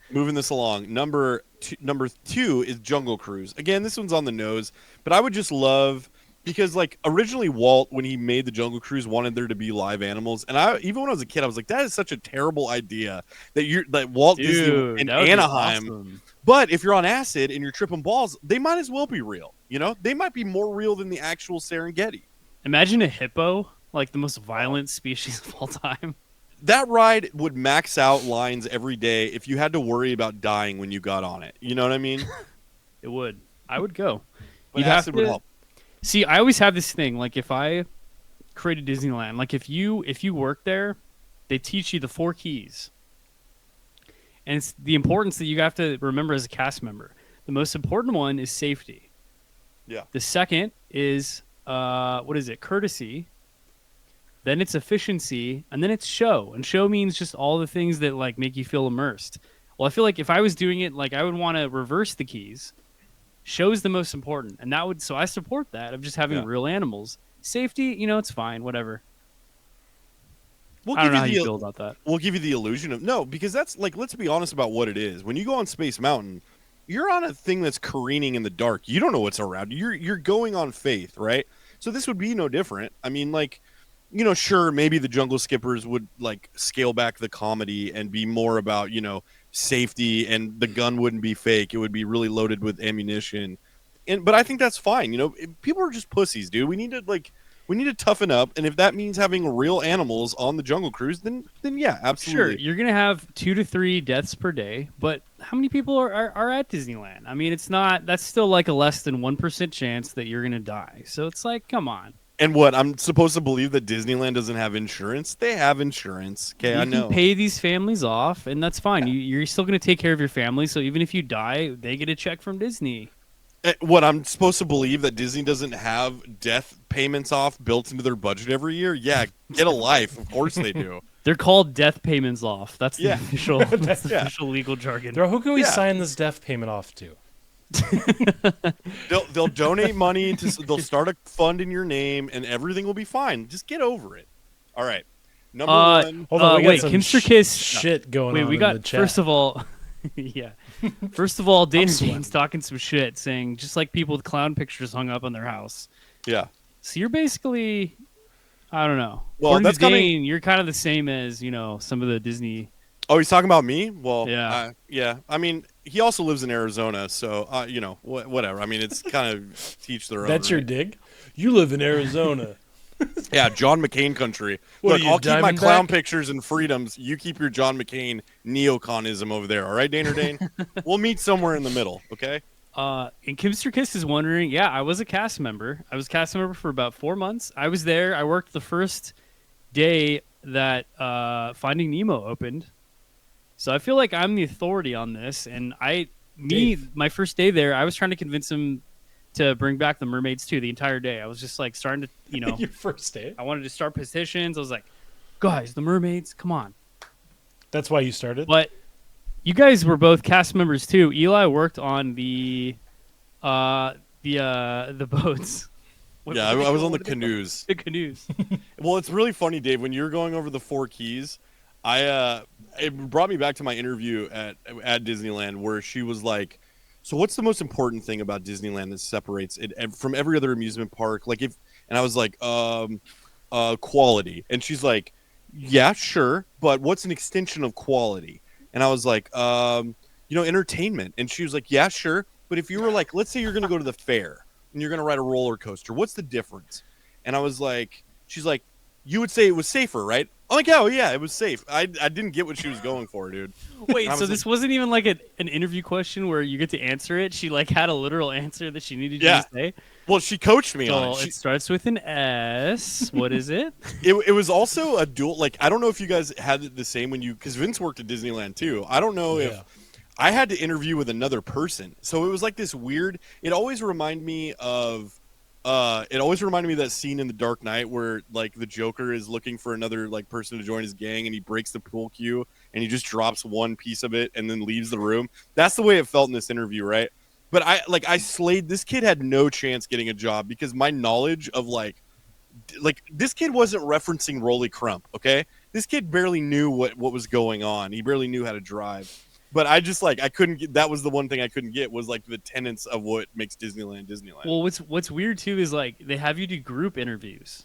Speaker 2: moving this along. Number two is Jungle Cruise. Again, this one's on the nose, but I would just love, because like originally Walt, when he made the Jungle Cruise, wanted there to be live animals, and even when I was a kid, I was like, that is such a terrible idea that Walt Disney
Speaker 3: Dude,
Speaker 2: in
Speaker 3: that would be
Speaker 2: Anaheim.
Speaker 3: awesome.
Speaker 2: But if you're on acid and you're tripping balls, they might as well be real. They might be more real than the actual Serengeti.
Speaker 3: Imagine a hippo, like the most violent species of all time.
Speaker 2: That ride would max out lines every day if you had to worry about dying when you got on it. You know what I mean?
Speaker 3: It would. I would go.
Speaker 2: But
Speaker 3: You'd have
Speaker 2: acid would
Speaker 3: to-
Speaker 2: help.
Speaker 3: See, I always have this thing. Like, if I created Disneyland, like if you work there, they teach you the 4 keys, and it's the importance that you have to remember as a cast member. The most important one is safety.
Speaker 2: Yeah.
Speaker 3: The second is courtesy. Then it's efficiency, and then it's show. And show means just all the things that like make you feel immersed. Well, I feel like if I was doing it, like I would want to reverse the keys. Show is the most important, and so I support that of just having
Speaker 2: Yeah.
Speaker 3: real animals. Safety, it's fine, whatever.
Speaker 2: We'll
Speaker 3: I don't
Speaker 2: give
Speaker 3: know how
Speaker 2: you
Speaker 3: you
Speaker 2: the
Speaker 3: feel about that.
Speaker 2: we'll give you the illusion of no, because that's like, let's be honest about what it is. When you go on Space Mountain, you're on a thing that's careening in the dark. You don't know what's around you. You're going on faith, right? So this would be no different. I mean, like, sure, maybe the Jungle Skippers would like scale back the comedy and be more about, safety, and the gun wouldn't be fake. It would be really loaded with ammunition. But I think that's fine. People are just pussies, dude. We need to toughen up, and if that means having real animals on the Jungle Cruise, then yeah, absolutely.
Speaker 3: Sure, you're gonna have 2 to 3 deaths per day, but how many people are at Disneyland? I mean, that's still like a less than 1% chance that you're gonna die. So it's like, come on.
Speaker 2: And what, I'm supposed to believe that Disneyland doesn't have insurance? They have insurance. Okay,
Speaker 3: You
Speaker 2: I
Speaker 3: can
Speaker 2: know.
Speaker 3: pay these families off, and that's fine. You're still gonna take care of your family, so even if you die, they get a check from Disney.
Speaker 2: What, I'm supposed to believe that Disney doesn't have death payments off built into their budget every year? Yeah, get a life. Of course they do.
Speaker 3: They're called death payments off. That's the
Speaker 2: Yeah.
Speaker 3: official, that's the
Speaker 2: Yeah.
Speaker 3: official legal jargon.
Speaker 4: Bro, who can we
Speaker 2: Yeah.
Speaker 4: sign this death payment off to?
Speaker 2: They'll donate money they'll start a fund in your name, and everything will be fine. Just get over it. All right. Number one.
Speaker 4: Hold on, we got
Speaker 3: wait,
Speaker 4: some
Speaker 3: Kimster Kiss.
Speaker 4: shit going
Speaker 3: Wait,
Speaker 4: on
Speaker 3: we
Speaker 4: in
Speaker 3: got
Speaker 4: the chat.
Speaker 3: first of all, yeah. First of all, Dana
Speaker 4: sweating.
Speaker 3: Dane's talking some shit, saying just like people with clown pictures hung up on their house.
Speaker 2: Yeah.
Speaker 3: So you're basically, I don't know.
Speaker 2: Well,
Speaker 3: According
Speaker 2: that's
Speaker 3: to
Speaker 2: coming-
Speaker 3: Dane, you're kind of the same as some of the Disney.
Speaker 2: Oh, he's talking about me? Well,
Speaker 3: Yeah.
Speaker 2: yeah. I mean, he also lives in Arizona, so whatever. I mean, it's kind of teach their own.
Speaker 4: That's your
Speaker 2: right?
Speaker 4: dig? You live in Arizona.
Speaker 2: Yeah, John McCain country.
Speaker 4: What
Speaker 2: Look,
Speaker 4: are you,
Speaker 2: I'll keep my clown
Speaker 4: Diamondback?
Speaker 2: pictures and freedoms. You keep your John McCain neoconism over there. All right, Dane or Dane? We'll meet somewhere in the middle, okay?
Speaker 3: And Kimster Kiss is wondering, yeah, I was a cast member. I was a cast member for about 4 months. I was there. I worked the first day that Finding Nemo opened. So I feel like I'm the authority on this. And my first day there, I was trying to convince him to bring back the mermaids too the entire day. I was just like starting to,
Speaker 4: Your first day.
Speaker 3: I wanted to start petitions. I was like, guys, the mermaids, come on.
Speaker 4: That's why you started.
Speaker 3: But you guys were both cast members too. Eli worked on the boats.
Speaker 2: Yeah, I was on the canoes.
Speaker 3: The canoes.
Speaker 2: Well, it's really funny, Dave. When you're going over the 4 keys, it brought me back to my interview at Disneyland, where she was like, "So, what's the most important thing about Disneyland that separates it from every other amusement park?" And I was like, quality. And she's like, "Yeah, sure, but what's an extension of quality?" And I was like, entertainment. And she was like, "Yeah, sure, but if you were like, let's say you're gonna go to the fair and you're gonna ride a roller coaster, what's the difference?" And I was like, she's like, "You would say it was safer, right?" I'm like, "Yeah, well, yeah, it was safe." I didn't get what she was going for, dude.
Speaker 3: Wait, so this wasn't even like an interview question where you get to answer it? She like had a literal answer that she needed you to say?
Speaker 2: Well, she coached me
Speaker 3: So
Speaker 2: on it.
Speaker 3: it starts with an S. What is it?
Speaker 2: It was also a dual. Like, I don't know if you guys had it the same because Vince worked at Disneyland too. I don't know if I had to interview with another person, so it was like this weird. It always reminded me of that scene in The Dark Knight where like the Joker is looking for another like person to join his gang, and he breaks the pool cue and he just drops one piece of it and then leaves the room. That's the way it felt in this interview, right? But I slayed. This kid had no chance getting a job because my knowledge of like this kid wasn't referencing Rolly Crump, okay? This kid barely knew what was going on. He barely knew how to drive. But I just I couldn't get. That was the one thing I couldn't get was like the tenets of what makes Disneyland Disneyland.
Speaker 3: Well, what's weird too is like they have you do group interviews,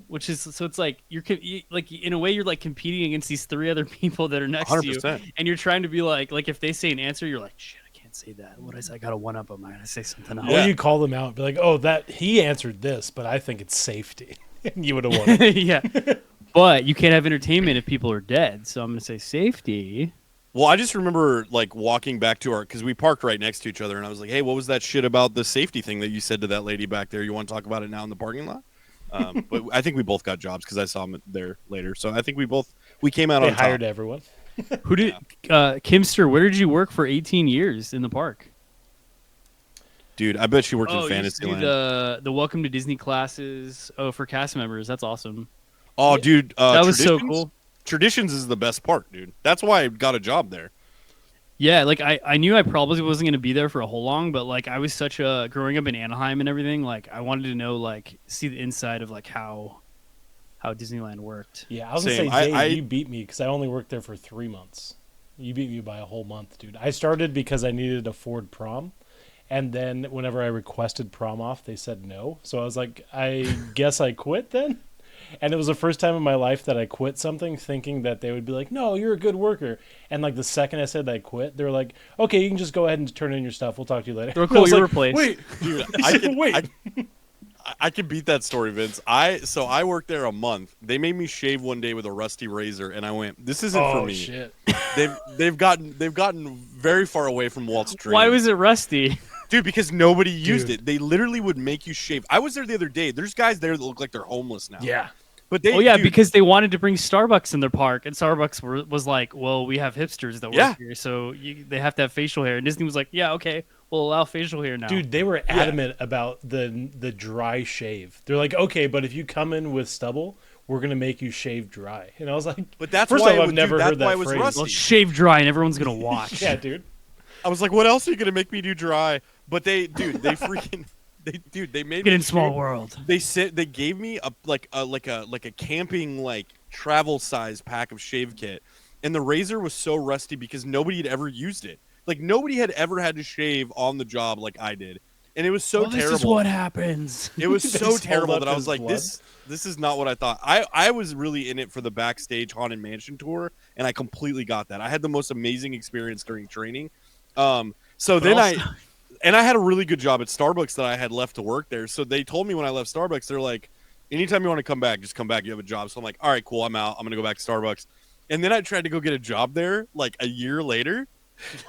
Speaker 3: which is so it's like you're like in a way you're like competing against these 3 other people that are next
Speaker 2: 100%.
Speaker 3: to you, and you're trying to be like if they say an answer, you're like, shit, I can't say that. What is I got to one up? Am I gonna say something else?
Speaker 4: Or you call them out, be like, "Oh, that he answered this, but I think it's safety." And you would have won it.
Speaker 3: Yeah, but you can't have entertainment if people are dead. So I'm gonna say safety.
Speaker 2: Well, I just remember like walking back to because we parked right next to each other, and I was like, "Hey, what was that shit about the safety thing that you said to that lady back there? You want to talk about it now in the parking lot?" But I think we both got jobs because I saw them there later. So I think we came out
Speaker 4: They
Speaker 2: on top.
Speaker 4: hired everyone.
Speaker 3: Who did Kimster? Where did you work for 18 years in the park?
Speaker 2: Dude, I bet she worked in
Speaker 3: You used to do
Speaker 2: Fantasyland.
Speaker 3: the Welcome to Disney classes. Oh, for cast members, that's awesome.
Speaker 2: Oh, dude,
Speaker 3: That was so
Speaker 2: Traditions?
Speaker 3: cool.
Speaker 2: Traditions is the best part, dude. That's why I got a job there.
Speaker 3: Yeah, like I knew I probably wasn't going to be there for a whole long, but like I was such a growing up in Anaheim and everything, like I wanted to know see the inside of like how Disneyland worked.
Speaker 4: Yeah, I was gonna
Speaker 2: Same.
Speaker 4: say, Dave,
Speaker 2: I-
Speaker 4: you beat me because I only worked there for 3 months. You beat me by a whole month, dude. I started because I needed a Ford prom, and then whenever I requested prom off, they said no. So I was like, I guess I quit then. And it was the first time in my life that I quit something thinking that they would be like, "No, you're a good worker." And like the second I said I quit, they were like, "Okay, you can just go ahead and turn in your stuff. We'll talk to you later."
Speaker 3: They're
Speaker 4: I
Speaker 3: cool,
Speaker 4: was
Speaker 3: you're
Speaker 4: like,
Speaker 3: replaced.
Speaker 4: Wait,
Speaker 2: Dude,
Speaker 4: wait.
Speaker 2: I can beat that story, Vince. So I worked there a month. They made me shave one day with a rusty razor, and I went, "This isn't for me."
Speaker 4: Shit.
Speaker 2: They've gotten very far away from Walt's dream.
Speaker 3: Why was it rusty?
Speaker 2: Dude, because nobody used it. They literally would make you shave. I was there the other day. There's guys there that look like they're homeless now.
Speaker 4: Yeah.
Speaker 2: But they,
Speaker 3: Oh yeah,
Speaker 2: dude,
Speaker 3: because they wanted to bring Starbucks in their park, and Starbucks was like, "Well, we have hipsters that work here, so they have to have facial hair." And Disney was like, "Yeah, okay, we'll allow facial hair now."
Speaker 4: Dude, they were adamant about the dry shave. They're like, "Okay, but if you come in with stubble, we're gonna make you shave dry." And I was like,
Speaker 2: But that's
Speaker 4: first
Speaker 2: why
Speaker 4: off,
Speaker 2: it
Speaker 4: I've
Speaker 2: was-
Speaker 4: never
Speaker 2: dude, that's
Speaker 4: heard
Speaker 2: why
Speaker 4: that
Speaker 2: it was
Speaker 4: phrase.
Speaker 2: rusty.
Speaker 3: Well, shave dry, and everyone's gonna watch.
Speaker 4: Yeah, dude.
Speaker 2: I was like, "What else are you gonna make me do dry?" But they freaking, they made
Speaker 3: Get
Speaker 2: me
Speaker 3: in small
Speaker 2: shave.
Speaker 3: world.
Speaker 2: They gave me a camping like travel size pack of shave kit, and the razor was so rusty because nobody had ever used it. Like nobody had ever had to shave on the job like I did, and it was so terrible.
Speaker 3: This is what happens.
Speaker 2: It was
Speaker 4: They
Speaker 2: so
Speaker 4: just
Speaker 2: terrible
Speaker 4: hold
Speaker 2: that
Speaker 4: up
Speaker 2: I was
Speaker 4: his
Speaker 2: like,
Speaker 4: blood.
Speaker 2: this is not what I thought. I was really in it for the backstage Haunted Mansion tour, and I completely got that. I had the most amazing experience during training. So then I had a really good job at Starbucks that I had left to work there. So they told me when I left Starbucks, they're like, Anytime you want to come back, just come back. You have a job. So I'm like, all right, cool. I'm out. I'm gonna go back to Starbucks. And then I tried to go get a job there like a year later,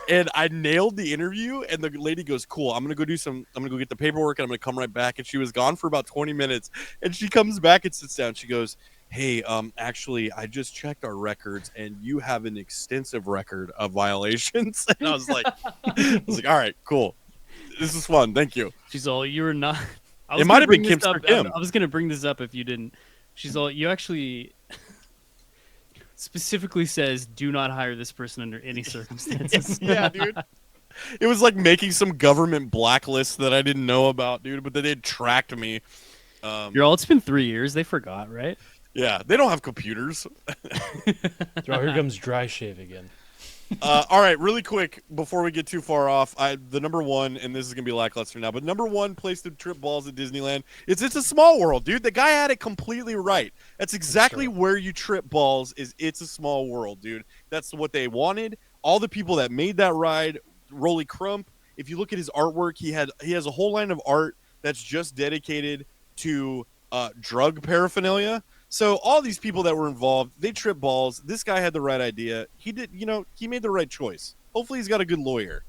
Speaker 2: and I nailed the interview. And the lady goes, "Cool. I'm gonna go get the paperwork, and I'm gonna come right back." And she was gone for about 20 minutes, and she comes back and sits down. She goes, "Hey, actually, I just checked our records, and you have an extensive record of violations." And I was like, all right, cool. This is fun. Thank you.
Speaker 3: She's all, "You're not."
Speaker 2: It might have been Kimster Kim.
Speaker 3: I was gonna bring this up if you didn't. She's all, "You actually." Specifically says, "Do not hire this person under any circumstances."
Speaker 2: Yeah, dude. It was like making some government blacklist that I didn't know about, dude. But they tracked me.
Speaker 3: You're all. It's been 3 years. They forgot, right?
Speaker 2: Yeah, they don't have computers.
Speaker 4: Oh, here comes dry shave again.
Speaker 2: All right, really quick before we get too far off, the number one, and this is gonna be lackluster now, but number one place to trip balls at Disneyland it's a small world, dude. The guy had it completely right. That's exactly where you trip balls. Is It's a Small World, dude. That's what they wanted. All the people that made that ride, Rolly Crump. If you look at his artwork, he has a whole line of art that's just dedicated to drug paraphernalia. So all these people that were involved, they tripped balls. This guy had the right idea. He did, he made the right choice. Hopefully he's got a good lawyer.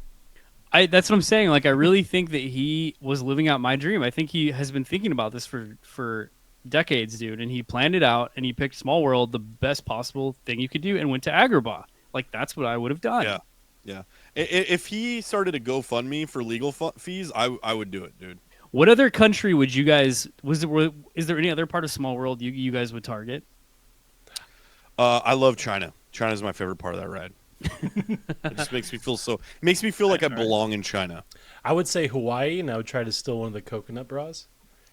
Speaker 3: That's what I'm saying. Like, I really think that he was living out my dream. I think he has been thinking about this for decades, dude. And he planned it out, and he picked Small World, the best possible thing you could do, and went to Agrabah. Like, that's what I would have done.
Speaker 2: Yeah. If he started a GoFundMe for legal fees, I would do it, dude.
Speaker 3: What other country would you guys? Is there any other part of Small World you guys would target?
Speaker 2: I love China. China's my favorite part of that ride. It just makes me feel like I belong in China.
Speaker 4: I would say Hawaii, and I would try to steal one of the coconut bras,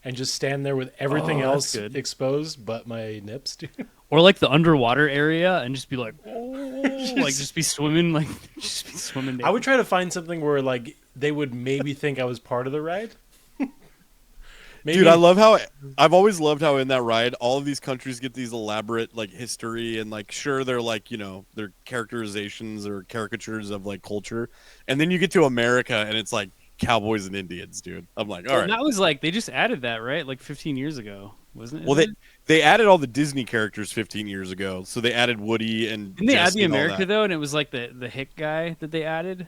Speaker 4: and just stand there with everything else exposed, but my nips, dude.
Speaker 3: Or like the underwater area, and just be like, just be swimming, there.
Speaker 4: I would try to find something where like they would maybe think I was part of the ride.
Speaker 2: Dude, I've always loved how in that ride, all of these countries get these elaborate like history and like, sure, they're like, they're characterizations or caricatures of like culture. And then you get to America and it's like cowboys and Indians, dude. I'm like, all right.
Speaker 3: And that was like, they just added that, right? Like 15 years ago, wasn't it?
Speaker 2: Well, they added all the Disney characters 15 years ago. So they added Woody and
Speaker 3: Didn't they add
Speaker 2: Jesse
Speaker 3: the
Speaker 2: and all
Speaker 3: America
Speaker 2: that.
Speaker 3: though? And it was like the hick guy that they added?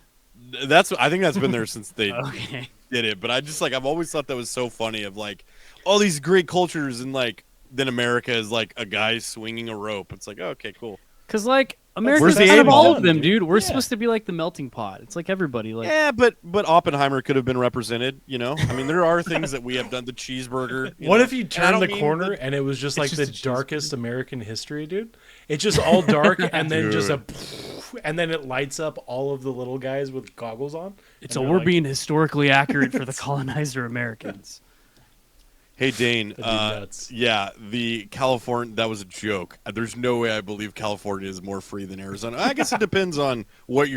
Speaker 2: I think that's been there since they
Speaker 3: Okay.
Speaker 2: did it, but I've always thought that was so funny of like all these great cultures and like then America is like a guy swinging a rope. It's like, oh, okay, cool.
Speaker 3: Because like America's
Speaker 2: the
Speaker 3: kind of
Speaker 2: aim
Speaker 3: all
Speaker 2: on,
Speaker 3: of them, dude. We're
Speaker 4: Yeah.
Speaker 3: supposed to be like the melting pot. It's like everybody. Like,
Speaker 2: Yeah, but Oppenheimer could have been represented, I mean, there are things that we have done. The cheeseburger.
Speaker 4: What if you
Speaker 2: And I
Speaker 4: turned
Speaker 2: don't
Speaker 4: the
Speaker 2: mean
Speaker 4: corner
Speaker 2: that-
Speaker 4: and it was just like
Speaker 3: just
Speaker 4: the
Speaker 3: a cheeseburger.
Speaker 4: darkest American history, dude? It's just all dark and then just
Speaker 2: Dude.
Speaker 4: and then it lights up all of the little guys with goggles on.
Speaker 3: it's
Speaker 4: And
Speaker 3: all
Speaker 4: they're
Speaker 3: we're
Speaker 4: like,
Speaker 3: being historically accurate for the colonizer Americans.
Speaker 2: Hey, Dane.
Speaker 4: That'd be nuts.
Speaker 2: Yeah, the California, that was a joke. There's no way I believe California is more free than Arizona. I guess it depends on what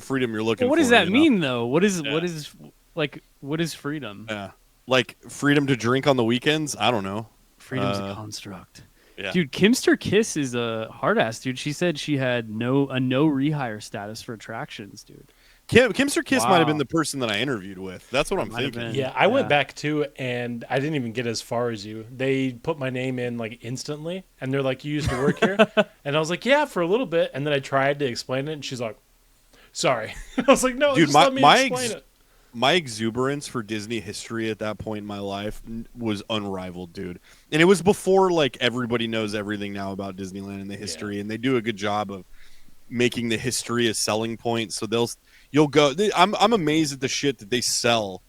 Speaker 2: freedom you're looking
Speaker 3: Well, what
Speaker 2: for.
Speaker 3: does that
Speaker 2: you know?
Speaker 3: mean though? What is freedom?
Speaker 2: Yeah. Like freedom to drink on the weekends? I don't know.
Speaker 3: Freedom's a construct.
Speaker 2: Yeah.
Speaker 3: Dude, Kimster Kiss is a hard ass, dude. She said she had no rehire status for attractions, dude.
Speaker 2: Kimster Kiss might have been
Speaker 3: Wow.
Speaker 2: the person that I interviewed with. That's what I'm
Speaker 3: Might have
Speaker 2: thinking.
Speaker 3: been.
Speaker 4: Yeah, I went
Speaker 3: Yeah.
Speaker 4: back too, and I didn't even get as far as you. They put my name in like instantly, and they're like, "You used to work here," and I was like, "Yeah, for a little bit." And then I tried to explain it, and she's like, "Sorry." I was like, "No,
Speaker 2: Dude,
Speaker 4: just let me explain it."
Speaker 2: my exuberance for Disney history at that point in my life was unrivaled, dude. And it was before like everybody knows everything now about Disneyland and the history, and they do a good job of making the history a selling point. So you'll go. I'm amazed at the shit that they sell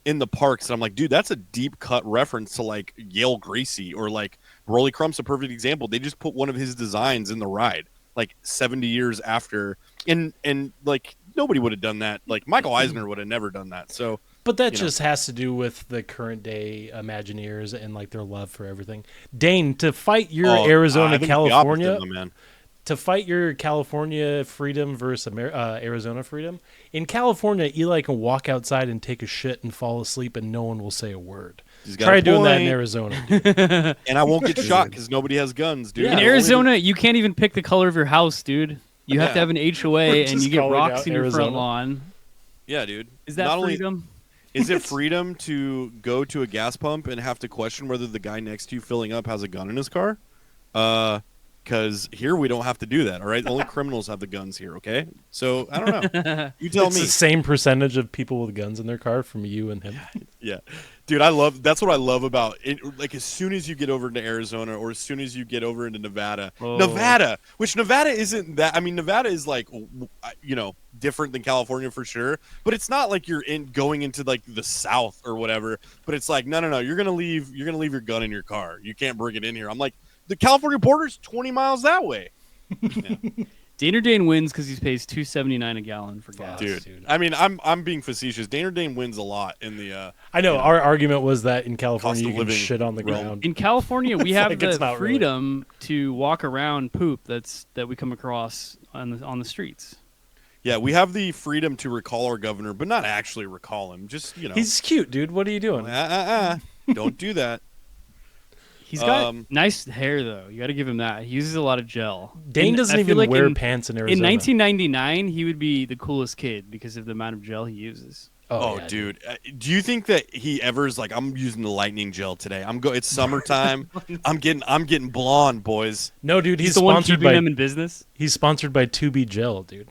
Speaker 2: in the parks. And I'm like, dude, that's a deep cut reference to like Yale Gracie or like Rolly Crump's a perfect example. They just put one of his designs in the ride like 70 years after, and like nobody would have done that. Like Michael Eisner would have never done that. So,
Speaker 4: But that
Speaker 2: you know.
Speaker 4: just has to do with the current day Imagineers and like their love for everything. Dane, to fight your
Speaker 2: I
Speaker 4: Arizona,
Speaker 2: think the opposite,
Speaker 4: California,
Speaker 2: my man.
Speaker 4: to fight your California freedom versus Arizona freedom, in California, Eli can walk outside and take a shit and fall asleep, and no one will say a word.
Speaker 2: He's got
Speaker 4: Try
Speaker 2: a
Speaker 4: doing that in
Speaker 2: point.
Speaker 4: Arizona. Dude.
Speaker 2: And I won't get shot because nobody has guns, dude.
Speaker 4: Yeah.
Speaker 3: In
Speaker 2: Only the-
Speaker 3: Arizona, you can't even pick the color of your house, dude. You have to
Speaker 2: Yeah.
Speaker 3: have an HOA,
Speaker 4: We're
Speaker 3: and
Speaker 4: just
Speaker 3: you get
Speaker 4: calling
Speaker 3: rocks
Speaker 4: out
Speaker 3: in your front
Speaker 4: Arizona.
Speaker 3: lawn.
Speaker 2: Yeah, dude.
Speaker 3: Is that
Speaker 2: Not only-
Speaker 3: freedom?
Speaker 2: Is it freedom to go to a gas pump and have to question whether the guy next to you filling up has a gun in his car? Because here we don't have to do that, all right? Only criminals have the guns here, okay? So, I don't know. You tell
Speaker 4: It's
Speaker 2: me.
Speaker 4: the same percentage of people with guns in their car from you and him.
Speaker 2: Yeah. Dude, that's what I love about it. Like, as soon as you get over into Arizona or as soon as you get over into Nevada, which Nevada isn't that, I mean, Nevada is like, different than California for sure, but it's not like you're going into like the South or whatever, but it's like, no, you're going to leave your gun in your car. You can't bring it in here. I'm like, the California border's 20 miles that way. Yeah.
Speaker 3: Daner Dane wins because he pays $2.79 a gallon for gas.
Speaker 2: Dude. I mean, I'm being facetious. Daner Dane wins a lot in the.
Speaker 4: I know. Our argument was that in California
Speaker 2: cost
Speaker 4: you
Speaker 2: of
Speaker 4: can
Speaker 2: living
Speaker 4: shit on the
Speaker 2: realm.
Speaker 4: ground.
Speaker 3: In California, we have
Speaker 4: like it's
Speaker 3: the
Speaker 4: not
Speaker 3: freedom to walk around poop that we come across on the streets.
Speaker 2: Yeah, we have the freedom to recall our governor, but not actually recall him. Just
Speaker 4: He's cute, dude. What are you doing?
Speaker 2: Don't do that.
Speaker 3: He's got nice hair, though. You got to give him that. He uses a lot of gel.
Speaker 4: Dane
Speaker 3: And
Speaker 4: doesn't
Speaker 3: I
Speaker 4: even
Speaker 3: feel like
Speaker 4: wear pants in Arizona.
Speaker 3: In 1999, he would be the coolest kid because of the amount of gel he uses.
Speaker 2: Oh,
Speaker 4: yeah,
Speaker 2: dude. Do you think that he ever is like, I'm using the lightning gel today. It's summertime. I'm getting blonde, boys.
Speaker 4: No, dude.
Speaker 3: He's
Speaker 4: He's
Speaker 3: the one
Speaker 4: sponsored
Speaker 3: keeping
Speaker 4: by
Speaker 3: them in business.
Speaker 4: He's sponsored by 2B Gel, dude.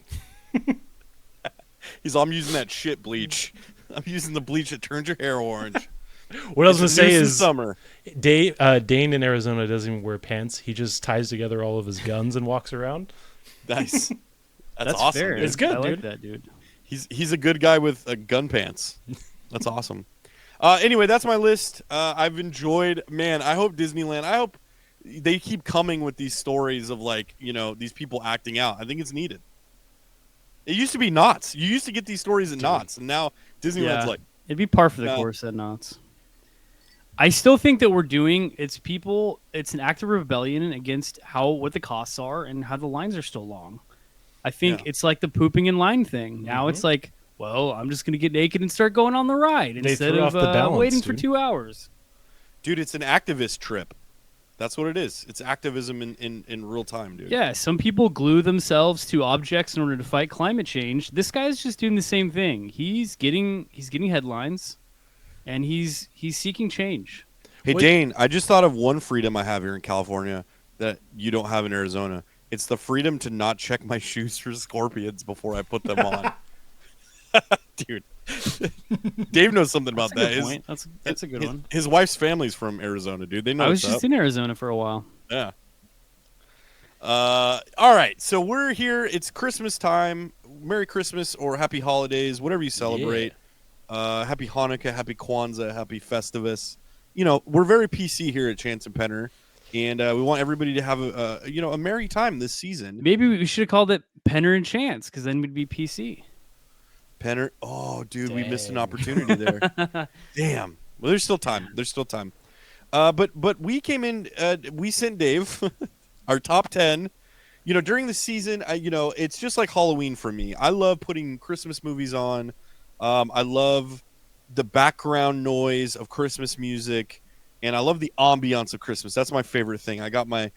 Speaker 2: I'm using that shit bleach. I'm using the bleach that turns your hair orange.
Speaker 4: What I was gonna say
Speaker 2: It's
Speaker 4: is
Speaker 2: summer.
Speaker 4: Dane in Arizona doesn't even wear pants. He just ties together all of his guns and walks around.
Speaker 2: Nice. That's awesome.
Speaker 3: fair.
Speaker 2: Dude.
Speaker 4: It's good,
Speaker 3: I
Speaker 4: dude.
Speaker 3: like that, dude.
Speaker 2: He's a good guy with gun pants. That's awesome. Anyway, that's my list. I've enjoyed. Man, I hope Disneyland. I hope they keep coming with these stories of like these people acting out. I think it's needed. It used to be Knott's. You used to get these stories at Knott's, and now Disneyland's like
Speaker 3: it'd be par for the course at Knott's. I still think that it's an act of rebellion against what the costs are and how the lines are still long. I think it's like the pooping in line thing. Now it's like, well, I'm just going to get naked and start going on the ride instead
Speaker 4: threw
Speaker 3: of
Speaker 4: off the balance,
Speaker 3: waiting for
Speaker 4: dude.
Speaker 3: 2 hours.
Speaker 2: Dude, it's an activist trip. That's what it is. It's activism in real time, dude.
Speaker 3: Yeah, some people glue themselves to objects in order to fight climate change. This guy's just doing the same thing. He's getting headlines, and he's seeking change.
Speaker 2: Hey, Dane, I just thought of one freedom I have here in California that you don't have in Arizona. It's the freedom to not check my shoes for scorpions before I put them on. Dude. Dave knows something about that.
Speaker 3: Good point. That's a good one.
Speaker 2: His wife's family's from Arizona, dude. They know
Speaker 3: I was
Speaker 2: what's
Speaker 3: just
Speaker 2: up.
Speaker 3: in Arizona for a while.
Speaker 2: Yeah. All right. So we're here. It's Christmas time. Merry Christmas or Happy Holidays, whatever you celebrate. Happy Hanukkah, Happy Kwanzaa, Happy Festivus. We're very PC here at Chance and Penner, and we want everybody to have a merry time this season.
Speaker 3: Maybe we should have called it Penner and Chance, because then we'd be PC.
Speaker 2: Penner. Oh, dude, we missed an opportunity there. Damn. Well, there's still time. But we came in. We sent Dave our top 10. During the season, it's just like Halloween for me. I love putting Christmas movies on. I love the background noise of Christmas music, and I love the ambiance of Christmas. That's my favorite thing. I got my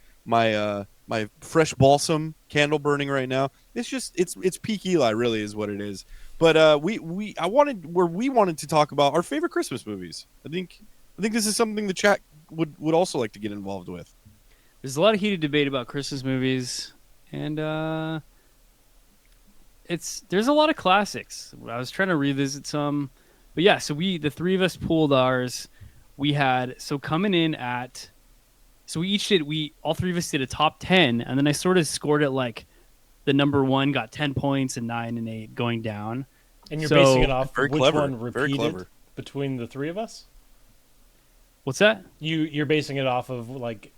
Speaker 2: fresh balsam candle burning right now. It's peak Eli, really, is what it is. But we wanted to talk about our favorite Christmas movies. I think this is something the chat would also like to get involved with.
Speaker 3: There's a lot of heated debate about Christmas movies, and there's a lot of classics. I was trying to revisit some, but yeah. So the three of us pooled ours. We had coming in at. So all three of us did a top 10, and then I sort of scored it like the number one got 10 points and 9 and 8 going down.
Speaker 4: And you're basing it off
Speaker 2: very
Speaker 4: which
Speaker 2: clever,
Speaker 4: one
Speaker 2: very
Speaker 4: repeated
Speaker 2: clever.
Speaker 4: between the three of us?
Speaker 3: What's that?
Speaker 4: You're basing it off of like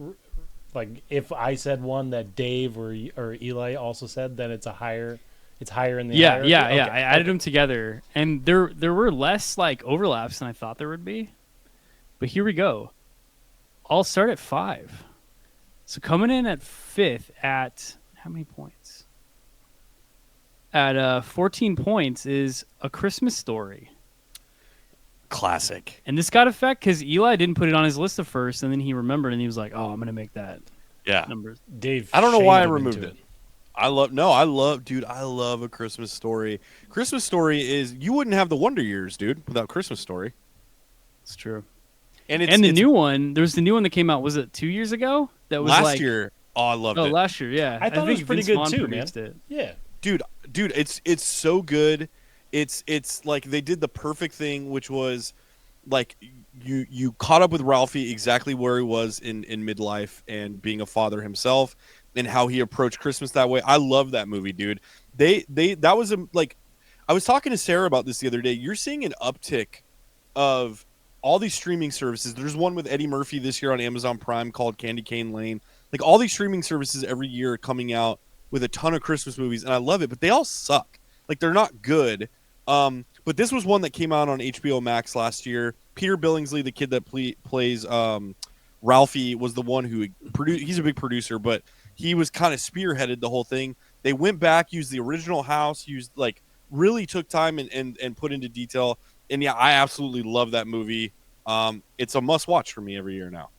Speaker 4: if I said one that Dave or Eli also said, then it's higher in the hierarchy?
Speaker 3: Yeah.
Speaker 4: Okay,
Speaker 3: I added them together, and there were less like overlaps than I thought there would be. But here we go. I'll start at 5. So coming in at 5th at how many points? At 14 points is A Christmas Story.
Speaker 2: Classic.
Speaker 3: And this got effect because Eli didn't put it on his list at first, and then he remembered, and he was like, "Oh, I'm gonna make that."
Speaker 2: Yeah.
Speaker 3: Numbers.
Speaker 4: Dave.
Speaker 2: I don't know why I
Speaker 4: shamed him
Speaker 2: removed
Speaker 4: into
Speaker 2: it. I love A Christmas Story. Christmas Story is, you wouldn't have the Wonder Years, dude, without Christmas Story.
Speaker 3: It's true.
Speaker 2: And
Speaker 3: The new one, there's the new one that came out. Was it 2 years ago? That was
Speaker 2: last year. Oh, I loved it.
Speaker 3: last year, yeah.
Speaker 4: I thought it was
Speaker 3: think
Speaker 4: pretty
Speaker 3: Vince
Speaker 4: good
Speaker 3: Vaughn
Speaker 4: too, man.
Speaker 3: produced it.
Speaker 4: Yeah.
Speaker 2: Dude, it's so good. It's like they did the perfect thing, which was like you caught up with Ralphie exactly where he was in midlife and being a father himself and how he approached Christmas that way. I love that movie, dude. That was like, I was talking to Sarah about this the other day. You're seeing an uptick of all these streaming services. There's one with Eddie Murphy this year on Amazon Prime called Candy Cane Lane. Like, all these streaming services every year are coming out with a ton of Christmas movies, and I love it, but they all suck. Like, they're not good. But this was one that came out on HBO Max last year. Peter Billingsley, the kid that plays Ralphie, was the one who produced. He's a big producer, but he was kind of spearheaded the whole thing. They went back, used the original house, really took time and put into detail. And yeah, I absolutely love that movie. It's a must watch for me every year now.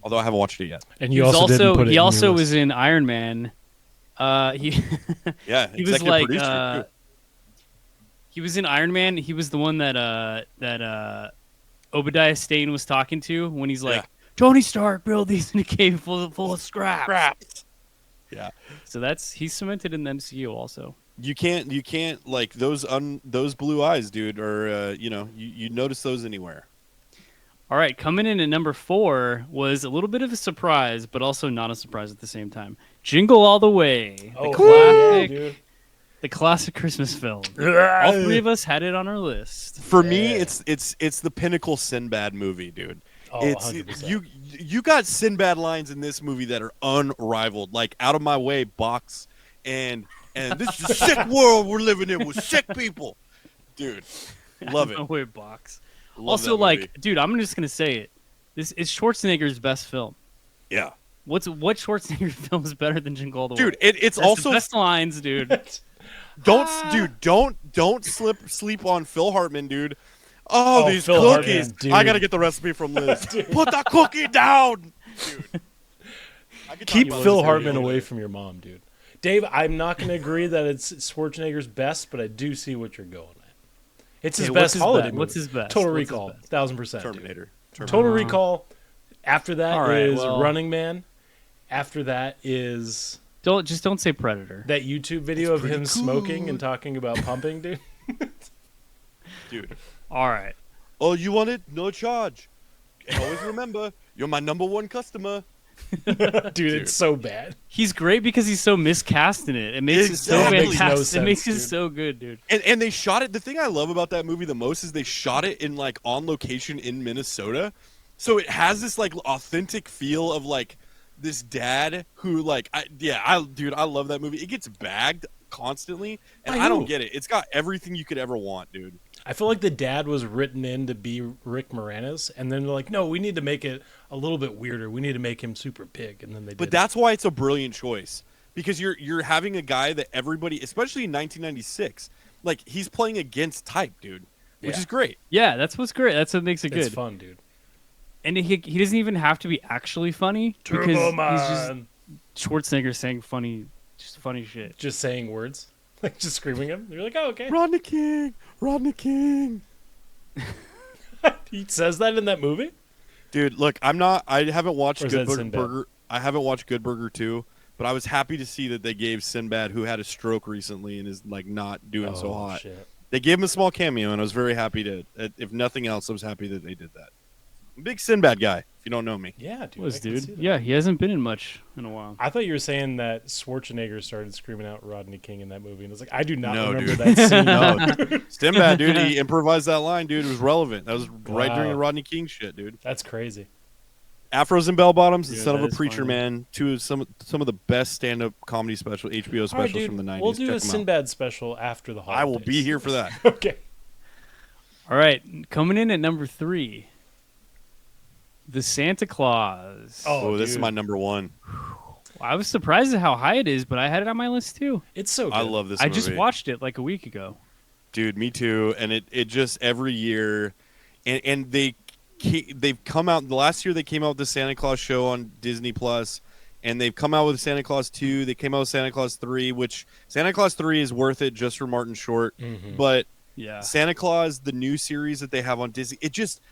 Speaker 2: Although I haven't watched it yet.
Speaker 4: And you also
Speaker 3: he also was in Iron Man.
Speaker 2: Yeah,
Speaker 3: he was like he was in Iron Man. He was the one that Obadiah Stane was talking to when he's like, Tony Stark built these in a cave full of scraps.
Speaker 2: Yeah.
Speaker 3: So he's cemented in the MCU also.
Speaker 2: You can't like those blue eyes, dude, or you notice those anywhere.
Speaker 3: All right, coming in at number 4 was a little bit of a surprise, but also not a surprise at the same time. Jingle All the Way, the classic Christmas film. All three of us had it on our list.
Speaker 2: For me, it's the pinnacle Sinbad movie, dude.
Speaker 4: Oh, 100%.
Speaker 2: You got Sinbad lines in this movie that are unrivaled, like "Out of my way, box," and this is a sick world we're living in with sick people, dude. Love it.
Speaker 3: No way, box.
Speaker 2: Love
Speaker 3: Also,
Speaker 2: that movie.
Speaker 3: dude, I'm just gonna say it. This is Schwarzenegger's best film.
Speaker 2: Yeah.
Speaker 3: What Schwarzenegger film is better than Jingle All the Way?
Speaker 2: Dude, it's
Speaker 3: That's
Speaker 2: also
Speaker 3: the best lines, dude.
Speaker 2: Don't sleep on Phil Hartman, dude. Oh, these
Speaker 4: Phil
Speaker 2: cookies!
Speaker 4: Hartman,
Speaker 2: I gotta get the recipe from Liz. Put the cookie down, dude.
Speaker 4: Keep Phil Hartman away from your mom, dude. Dave, I'm not going to agree that it's Schwarzenegger's best, but I do see what you're going at. It's his best holiday movie.
Speaker 3: What's his best?
Speaker 4: Total Recall, 1,000%.
Speaker 2: Terminator.
Speaker 4: Total Recall. After that is
Speaker 3: well.
Speaker 4: Running Man. After that is
Speaker 3: Don't say Predator.
Speaker 4: that YouTube video of him smoking and talking about pumping, dude.
Speaker 2: Dude.
Speaker 3: All right.
Speaker 2: Oh, you want it? No charge. And always remember, you're my number one customer.
Speaker 4: Dude, it's so bad.
Speaker 3: He's great because he's so miscast in it. It makes
Speaker 2: Exactly.
Speaker 3: it so
Speaker 2: Makes
Speaker 3: fantastic.
Speaker 4: no sense,
Speaker 3: it makes it
Speaker 4: dude.
Speaker 3: so good, dude.
Speaker 2: And they shot it. The thing I love about that movie the most is they shot it in like on location in Minnesota, so it has this like authentic feel of like this dad who like I love that movie. It gets bagged constantly, and I don't get it. It's got everything you could ever want, dude.
Speaker 4: I feel like the dad was written in to be Rick Moranis, and then they're like, no, we need to make it a little bit weirder. We need to make him super big, and then they did.
Speaker 2: But that's why it's a brilliant choice, because you're having a guy that everybody, especially in 1996, like he's playing against type, dude, which is great.
Speaker 3: Yeah, that's what's great. That's what makes it good.
Speaker 4: It's fun, dude.
Speaker 3: And he doesn't even have to be actually funny because he's just Schwarzenegger saying funny shit.
Speaker 4: Just saying words, like just screaming them. You're like, oh, okay.
Speaker 2: Rodney King.
Speaker 4: He says that in that movie.
Speaker 2: Dude, look, I haven't watched
Speaker 4: Or is that
Speaker 2: Good
Speaker 4: Sinbad?
Speaker 2: Burger. I haven't watched Good Burger 2, but I was happy to see that they gave Sinbad, who had a stroke recently and is like not doing so hot.
Speaker 4: Shit.
Speaker 2: They gave him a small cameo, and I was very happy to. If nothing else, I was happy that they did that. I'm a big Sinbad guy. If you don't know me,
Speaker 4: Yeah, dude.
Speaker 3: Was
Speaker 4: I can see
Speaker 3: dude?
Speaker 4: that.
Speaker 3: Yeah, he hasn't been in much in a while.
Speaker 4: I thought you were saying that Schwarzenegger started screaming out Rodney King in that movie, and I was like, I do not
Speaker 2: No,
Speaker 4: remember
Speaker 2: dude.
Speaker 4: that scene.
Speaker 2: no, Sinbad, dude, he improvised that line, dude. It was relevant. That was right during
Speaker 4: Wow.
Speaker 2: the Rodney King shit, dude.
Speaker 4: That's crazy.
Speaker 2: Afros and Bell Bottoms, The
Speaker 3: Yeah,
Speaker 2: Son of
Speaker 3: that
Speaker 2: a
Speaker 3: is
Speaker 2: Preacher
Speaker 3: funny.
Speaker 2: Man, two of some of the best stand-up comedy HBO specials
Speaker 4: All right, dude,
Speaker 2: from the 90s.
Speaker 4: we'll do
Speaker 2: Check
Speaker 4: a
Speaker 2: 'em out.
Speaker 4: Sinbad special after the holidays.
Speaker 2: I will be here for that.
Speaker 4: Okay.
Speaker 3: All right, coming in at number 3, The Santa Claus.
Speaker 4: Oh,
Speaker 2: Oh, this is
Speaker 4: dude.
Speaker 2: my number one.
Speaker 3: I was surprised at how high it is, but I had it on my list too.
Speaker 4: It's so good.
Speaker 2: I love this
Speaker 3: I
Speaker 2: movie.
Speaker 3: just watched it like a week ago.
Speaker 2: Dude, me too. And it just every year, and they've come out. The last year they came out with the Santa Claus show on Disney Plus, and they've come out with Santa Claus 2. They came out with Santa Claus 3, which Santa Claus 3 is worth it just for Martin Short. But
Speaker 3: Yeah.
Speaker 2: Santa Claus, the new series that they have on Disney,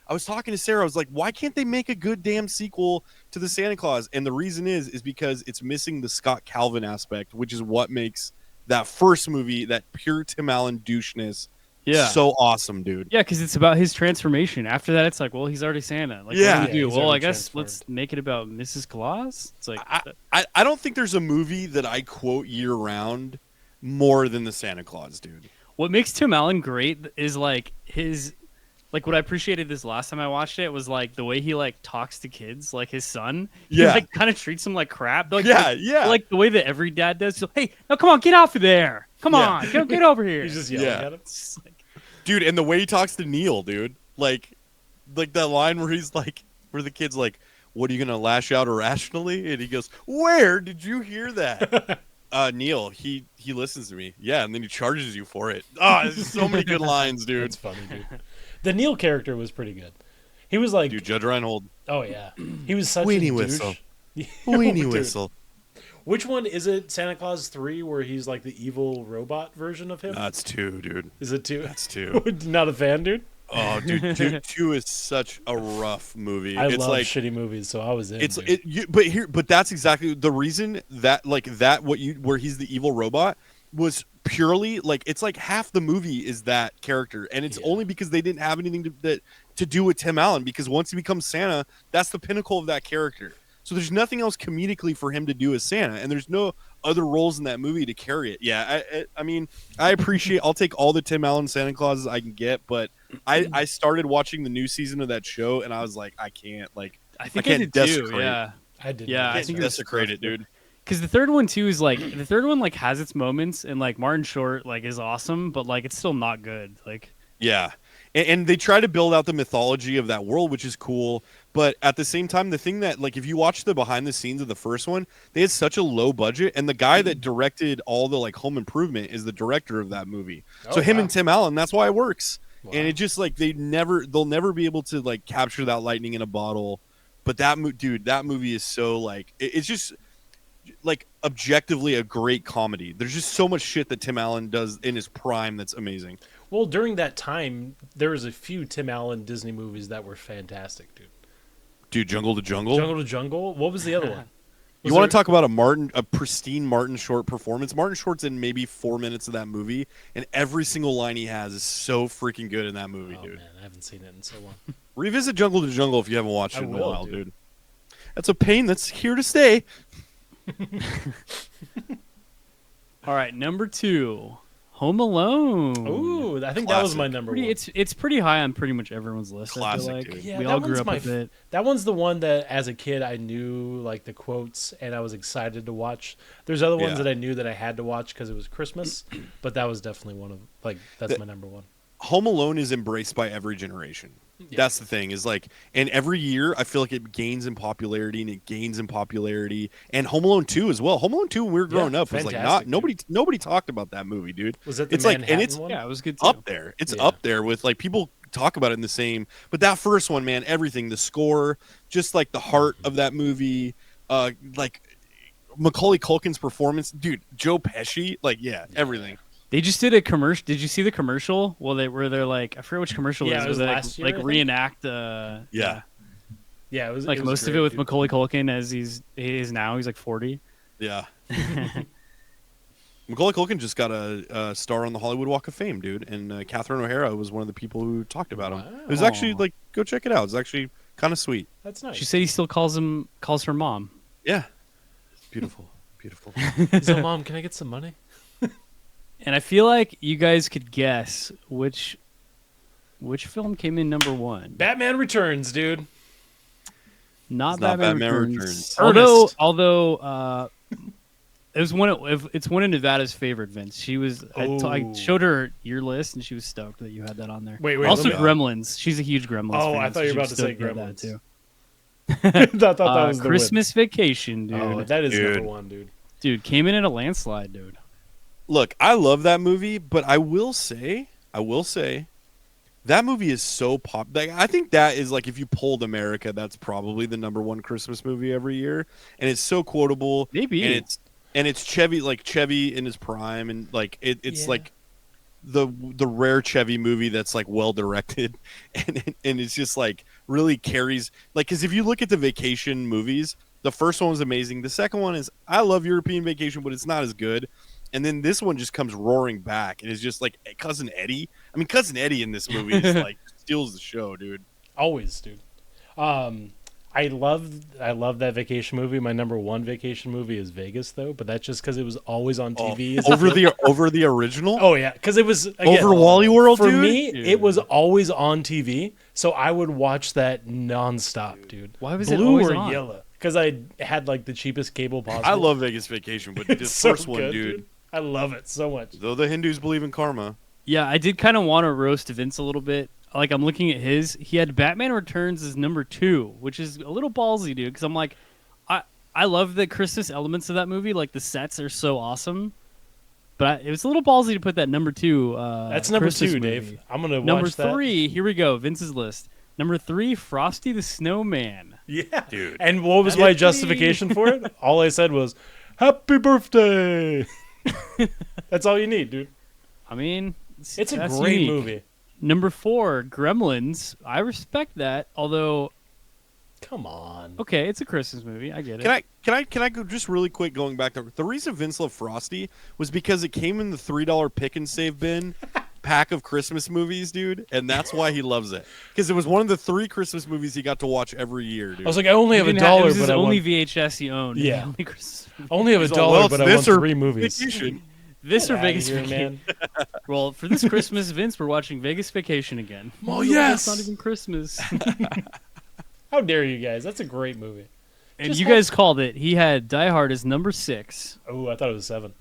Speaker 2: I was talking to Sarah, I was like, why can't they make a good damn sequel to the Santa Claus? And the reason is because it's missing the Scott Calvin aspect, which is what makes that first movie, that pure Tim Allen doucheness, so awesome, dude.
Speaker 3: Yeah, because it's about his transformation. After that, it's like, well, he's already Santa. Like,
Speaker 2: Yeah.
Speaker 3: what do we do?
Speaker 4: he's
Speaker 3: Well, I
Speaker 4: already
Speaker 3: guess
Speaker 4: transformed.
Speaker 3: let's make it about Mrs. Claus. It's like,
Speaker 2: I don't think there's a movie that I quote year round more than the Santa Claus, dude.
Speaker 3: what makes Tim Allen great is like his, like what I appreciated this last time I watched it was like the way he like talks to kids, like his son. He
Speaker 2: Yeah.
Speaker 3: like kind of treats him like crap. Like,
Speaker 2: Yeah.
Speaker 3: Like the way that every dad does. So, hey, now come on, get off of there. Come
Speaker 2: Yeah.
Speaker 3: on, get over here.
Speaker 4: He's just yelling
Speaker 2: Yeah.
Speaker 4: at him.
Speaker 3: It's like,
Speaker 2: Dude, and the way he talks to Neil, dude. Like that line where he's like, where the kid's like, what are you gonna lash out irrationally? And he goes, where did you hear that? Neil, he listens to me. Yeah, and then he charges you for it. There's just so many good lines, dude.
Speaker 4: It's funny, dude. The Neil character was pretty good. He was like,
Speaker 2: Dude, Judge Reinhold.
Speaker 4: oh yeah, he was such
Speaker 2: Weenie
Speaker 4: a
Speaker 2: whistle.
Speaker 4: douche.
Speaker 2: Weenie
Speaker 4: Dude.
Speaker 2: whistle.
Speaker 4: Which one is it? Santa Claus 3, where he's like the evil robot version of him?
Speaker 2: That's 2, dude.
Speaker 4: Is it 2?
Speaker 2: That's 2.
Speaker 4: Not a fan, dude.
Speaker 2: Oh, dude, 2 is such a rough movie.
Speaker 4: I
Speaker 2: It's
Speaker 4: love
Speaker 2: like
Speaker 4: shitty movies, so I was in.
Speaker 2: it's
Speaker 4: dude.
Speaker 2: but that's exactly the reason that where he's the evil robot was purely like it's like half the movie is that character, and it's only because they didn't have anything to do with Tim Allen, because once he becomes Santa, that's the pinnacle of that character. So there's nothing else comedically for him to do as Santa, and there's no other roles in that movie to carry it. Yeah, I mean, I appreciate. I'll take all the Tim Allen Santa Clauses I can get, but I started watching the new season of that show, and I was like, I can't. Like,
Speaker 3: I think
Speaker 2: I
Speaker 3: I
Speaker 2: can't
Speaker 3: did too.
Speaker 2: desecrate.
Speaker 3: Yeah,
Speaker 4: I did.
Speaker 3: yeah, I
Speaker 2: I
Speaker 3: think
Speaker 2: think
Speaker 3: it's
Speaker 2: desecrate it, dude.
Speaker 3: because the third one too is like the third one like has its moments, and like Martin Short like is awesome, but like it's still not good. Like,
Speaker 2: Yeah. And they try to build out the mythology of that world, which is cool. But at the same time, the thing that, like, if you watch the behind the scenes of the first one, they had such a low budget. And the guy that directed all the, like, Home Improvement is the director of that movie. So him and Tim Allen, that's why it works.
Speaker 4: Wow.
Speaker 2: And it just, like, they'll never be able to, like, capture that lightning in a bottle. But that movie is so, like, it's just, like, objectively a great comedy. There's just so much shit that Tim Allen does in his prime that's amazing.
Speaker 4: Well, during that time, there was a few Tim Allen Disney movies that were fantastic, dude.
Speaker 2: Dude, Jungle to Jungle.
Speaker 4: Jungle to Jungle. What was the other one?
Speaker 2: You want to talk about a pristine Martin Short performance? Martin Short's in maybe 4 minutes of that movie, and every single line he has is so freaking good in that movie,
Speaker 4: Oh
Speaker 2: dude.
Speaker 4: man, I haven't seen it in so long.
Speaker 2: Revisit Jungle to Jungle if you haven't watched
Speaker 4: I
Speaker 2: it in a
Speaker 4: will,
Speaker 2: while,
Speaker 4: dude.
Speaker 2: dude. That's a pain that's here to stay.
Speaker 3: all right, number 2, Home Alone.
Speaker 4: Ooh, I think that was my
Speaker 2: Classic.
Speaker 4: number
Speaker 3: Pretty,
Speaker 4: one.
Speaker 3: it's pretty high on pretty much everyone's list.
Speaker 2: Classic,
Speaker 3: I feel like
Speaker 2: dude.
Speaker 4: Yeah,
Speaker 3: we
Speaker 4: that
Speaker 3: all grew
Speaker 4: one's
Speaker 3: up
Speaker 4: my
Speaker 3: with it.
Speaker 4: That one's the one that, as a kid, I knew like the quotes and I was excited to watch. There's other ones
Speaker 2: Yeah.
Speaker 4: that I knew that I had to watch because it was Christmas, but that was definitely one of that's my number one.
Speaker 2: Home Alone is embraced by every generation. That's the thing, is like, and every year I feel like it gains in popularity and it gains in popularity. And Home Alone 2 as well. Home Alone 2 when we were growing up was like
Speaker 4: fantastic,
Speaker 2: nobody talked about that movie, dude.
Speaker 4: Was it the
Speaker 2: It's like,
Speaker 4: Manhattan
Speaker 2: and it's
Speaker 4: one?
Speaker 3: Yeah, it was good too.
Speaker 2: up there. It's
Speaker 4: Yeah.
Speaker 2: up there with like people talk about it in the same. But that first one, man, everything, the score, just like the heart of that movie, like Macaulay Culkin's performance, dude. Joe Pesci, like everything.
Speaker 3: They just did a commercial. Did you see the commercial? Well, they're like, I forget which commercial
Speaker 4: Yeah,
Speaker 3: it
Speaker 4: it
Speaker 3: was.
Speaker 4: was
Speaker 3: Where they,
Speaker 4: last year,
Speaker 3: like
Speaker 4: I think.
Speaker 3: reenact.
Speaker 2: Yeah.
Speaker 4: Yeah, it was
Speaker 3: Like
Speaker 4: it was
Speaker 3: most of
Speaker 4: great,
Speaker 3: it with
Speaker 4: dude.
Speaker 3: Macaulay Culkin as he is now. He's like 40.
Speaker 2: Yeah. Macaulay Culkin just got a star on the Hollywood Walk of Fame, dude, and Catherine O'Hara was one of the people who talked about him. It was actually
Speaker 3: Wow.
Speaker 2: like, go check it out. It's actually kind of sweet.
Speaker 4: That's nice.
Speaker 3: She said he still calls her mom.
Speaker 2: Yeah, beautiful, beautiful.
Speaker 4: So, Mom, can I get some money?
Speaker 3: And I feel like you guys could guess which film came in number 1.
Speaker 4: Batman Returns, dude.
Speaker 3: Not
Speaker 2: It's not
Speaker 3: Batman,
Speaker 2: Batman
Speaker 3: Returns.
Speaker 2: Returns.
Speaker 3: Although it was it's one of Nevada's favorite, Vince. She was I
Speaker 4: Oh.
Speaker 3: showed her your list and she was stoked that you had that on there.
Speaker 4: Wait,
Speaker 3: Also
Speaker 2: let me-
Speaker 3: Gremlins. She's a huge Gremlins
Speaker 4: Oh,
Speaker 3: fan.
Speaker 4: I thought
Speaker 3: so
Speaker 4: you were
Speaker 3: she
Speaker 4: about
Speaker 3: was
Speaker 4: to say
Speaker 3: stoked you had
Speaker 4: Gremlins.
Speaker 3: that too.
Speaker 4: I thought that was the
Speaker 3: Christmas Vacation, dude.
Speaker 4: win. Oh, that is
Speaker 2: Dude.
Speaker 4: number one, dude.
Speaker 3: Dude, came in at a landslide, dude.
Speaker 2: Look, I love that movie, but I will say, That movie is so pop. Like, I think that is like if you polled America, that's probably the #1 Christmas movie every year, and it's so quotable.
Speaker 3: Maybe.
Speaker 2: And it's Chevy in his prime, and like it's
Speaker 4: Yeah.
Speaker 2: like the rare Chevy movie that's like well directed, and it's just like really carries like because if you look at the vacation movies, the first one was amazing. The second one is I love European Vacation, but it's not as good. And then this one just comes roaring back, and it's just like Cousin Eddie. I mean, Cousin Eddie in this movie is like steals the show, dude.
Speaker 4: Always, dude. I love that vacation movie. My #1 vacation movie is Vegas, though, but that's just because it was always on TV.
Speaker 2: Over the original.
Speaker 4: Oh yeah, because it was again,
Speaker 2: Over Wally World,
Speaker 4: for
Speaker 2: dude?
Speaker 4: me. It was always on TV, so I would watch that nonstop, dude.
Speaker 3: Why was it
Speaker 4: Blue
Speaker 3: always
Speaker 4: or
Speaker 3: on?
Speaker 4: yellow? Because I had like the cheapest cable possible.
Speaker 2: I love Vegas Vacation, but
Speaker 4: It's
Speaker 2: this
Speaker 4: so
Speaker 2: first one,
Speaker 4: good,
Speaker 2: dude.
Speaker 4: I love it so much.
Speaker 2: Though the Hindus believe in karma.
Speaker 3: Yeah, I did kind of want to roast Vince a little bit. Like, I'm looking at his. He had Batman Returns as #2, which is a little ballsy, dude. Because I'm like, I love the Christmas elements of that movie. Like, the sets are so awesome. But it was a little ballsy to put that #2.
Speaker 4: That's
Speaker 3: Christmas
Speaker 4: #2,
Speaker 3: movie.
Speaker 4: Dave. I'm gonna watch that.
Speaker 3: #3. Here we go. Vince's list. #3, Frosty the Snowman.
Speaker 4: Yeah,
Speaker 2: Dude.
Speaker 4: And what was my justification for it? All I said was, "Happy birthday." That's all you need, dude.
Speaker 3: I mean,
Speaker 4: It's a
Speaker 3: that's
Speaker 4: great
Speaker 3: unique.
Speaker 4: movie.
Speaker 3: #4, Gremlins. I respect that, although
Speaker 4: Come on.
Speaker 3: okay, it's a Christmas movie. I get it.
Speaker 2: Can I go just really quick going back to the reason Vince loved Frosty was because it came in the $3 pick and save bin pack of Christmas movies, dude, and that's why he loves it because it was one of the 3 Christmas movies he got to watch every year, dude.
Speaker 4: I was like, I only have
Speaker 3: He
Speaker 4: a
Speaker 3: didn't have-
Speaker 4: dollar,
Speaker 3: it was
Speaker 4: but
Speaker 3: his
Speaker 4: I
Speaker 3: only
Speaker 4: want,
Speaker 3: VHS he owned.
Speaker 4: Yeah.
Speaker 3: The only Christmas movie.
Speaker 4: only have a
Speaker 2: He's all,
Speaker 4: dollar,
Speaker 2: well,
Speaker 4: but
Speaker 2: it's
Speaker 4: I want
Speaker 2: this or
Speaker 4: 3 movies.
Speaker 2: Vacation.
Speaker 3: This or
Speaker 4: Get outta
Speaker 3: Vegas
Speaker 4: here,
Speaker 3: Vacation.
Speaker 4: man.
Speaker 3: Well, for this Christmas, Vince, we're watching Vegas Vacation again.
Speaker 4: Oh,
Speaker 3: It's
Speaker 4: yes!
Speaker 3: not even Christmas.
Speaker 4: How dare you guys? That's a great movie.
Speaker 3: And
Speaker 4: Just
Speaker 3: you
Speaker 4: have-
Speaker 3: guys called it. He had Die Hard as #6.
Speaker 4: Oh, I thought it was 7.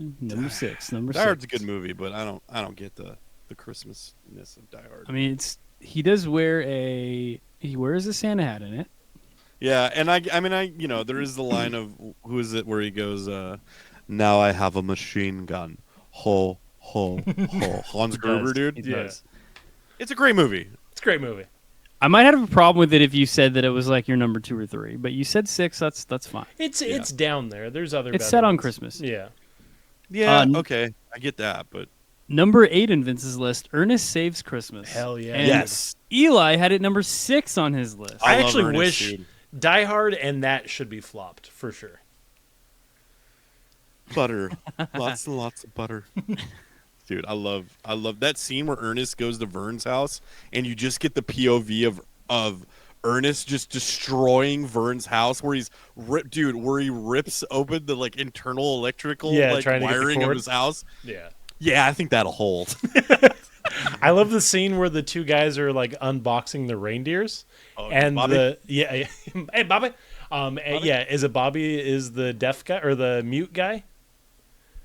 Speaker 3: #6. Number
Speaker 2: Die
Speaker 3: 6.
Speaker 2: Hard's a good movie, but I don't get the Christmasness of Die Hard.
Speaker 3: I mean, he does wear he wears a Santa hat in it.
Speaker 2: Yeah, and I mean you know there is the line of who is it where he goes, now I have a machine gun, ho ho ho, Hans Gruber,
Speaker 3: He
Speaker 2: dude.
Speaker 3: does.
Speaker 2: It's a great movie.
Speaker 4: It's a great movie.
Speaker 3: I might have a problem with it if you said that it was like your #2 or 3, but you said 6. That's fine.
Speaker 4: It's down there. There's other.
Speaker 3: It's
Speaker 4: better
Speaker 3: set on
Speaker 4: ones.
Speaker 3: Christmas.
Speaker 4: Yeah.
Speaker 2: Yeah, okay, I get that, but
Speaker 3: #8 in Vince's list, Ernest Saves Christmas.
Speaker 4: Hell yeah.
Speaker 3: And
Speaker 2: yes,
Speaker 3: Eli had it #6 on his list.
Speaker 4: I
Speaker 2: love
Speaker 4: actually
Speaker 2: Ernest,
Speaker 4: wish
Speaker 2: dude.
Speaker 4: Die Hard and that should be flopped for sure.
Speaker 2: Butter, lots and lots of butter. Dude, I love that scene where Ernest goes to Vern's house and you just get the POV of Ernest just destroying Vern's house where where he rips open the like internal electrical like
Speaker 4: trying to get the
Speaker 2: wiring of
Speaker 4: cord.
Speaker 2: his house.
Speaker 4: Yeah.
Speaker 2: Yeah, I think that'll hold.
Speaker 4: I love the scene where the 2 guys are like unboxing the reindeers,
Speaker 2: Oh,
Speaker 4: and
Speaker 2: Bobby?
Speaker 4: hey Bobby, is it Bobby is the deaf guy or the mute guy,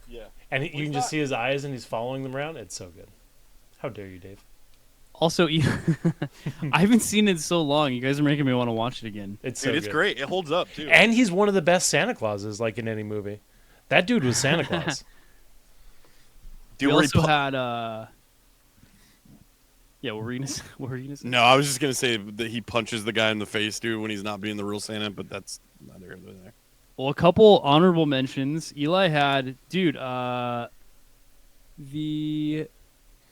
Speaker 2: Yeah.
Speaker 4: and you can just see his eyes and he's following them around. It's so good. How dare you, Dave?
Speaker 3: Also, I haven't seen it in so long. You guys are making me want to watch it again.
Speaker 4: It's so
Speaker 2: Dude, it's
Speaker 4: good.
Speaker 2: great. It holds up too.
Speaker 4: And he's one of the best Santa Clauses, like in any movie. That dude was Santa Claus.
Speaker 2: Dude,
Speaker 3: We
Speaker 2: where he
Speaker 3: also
Speaker 2: pu-
Speaker 3: had yeah, what were you gonna say?
Speaker 2: No, I was just gonna say that he punches the guy in the face, dude, when he's not being the real Santa, but that's neither here nor there.
Speaker 3: Well, a couple honorable mentions. Eli had, dude, the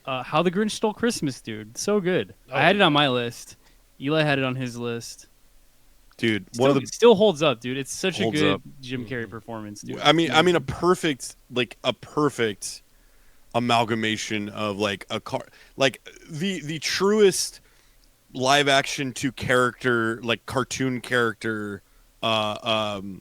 Speaker 3: How the Grinch Stole Christmas, dude. So good. I had it on my list. Eli had it on his list.
Speaker 2: Dude,
Speaker 3: It still holds up, dude. It's such a
Speaker 2: Holds
Speaker 3: good
Speaker 2: up.
Speaker 3: Jim Carrey performance, dude.
Speaker 2: I mean a perfect amalgamation of like the truest live action to character, like cartoon character mashup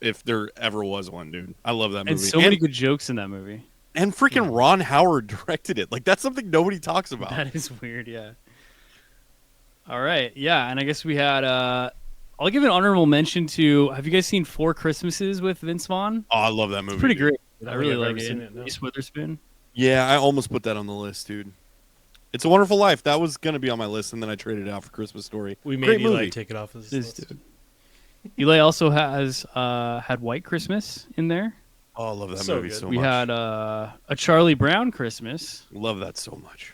Speaker 2: if there ever was one, dude. I love that movie.
Speaker 3: and so many good jokes in that movie.
Speaker 2: And freaking Ron Howard directed it. Like that's something nobody talks about.
Speaker 3: That is weird, yeah. All right, yeah, and I guess we had. I'll give an honorable mention to. Have you guys seen 4 Christmases with Vince Vaughn?
Speaker 2: Oh, I love that movie.
Speaker 3: It's pretty
Speaker 2: dude.
Speaker 3: great. I
Speaker 4: don't
Speaker 3: really
Speaker 4: think I've
Speaker 3: like
Speaker 4: ever
Speaker 3: it.
Speaker 4: seen it, no.
Speaker 3: Reese Witherspoon.
Speaker 2: Yeah, I almost put that on the list, dude. It's a Wonderful Life. That was gonna be on my list, and then I traded it out for Christmas Story.
Speaker 4: We made
Speaker 2: Great
Speaker 4: Eli
Speaker 2: movie.
Speaker 4: take it off his
Speaker 3: This
Speaker 4: list.
Speaker 3: dude. Eli also has had White Christmas in there.
Speaker 2: Oh, I love that
Speaker 4: So
Speaker 2: movie
Speaker 4: good.
Speaker 2: so
Speaker 3: We
Speaker 2: much.
Speaker 3: had a Charlie Brown Christmas.
Speaker 2: Love that so much.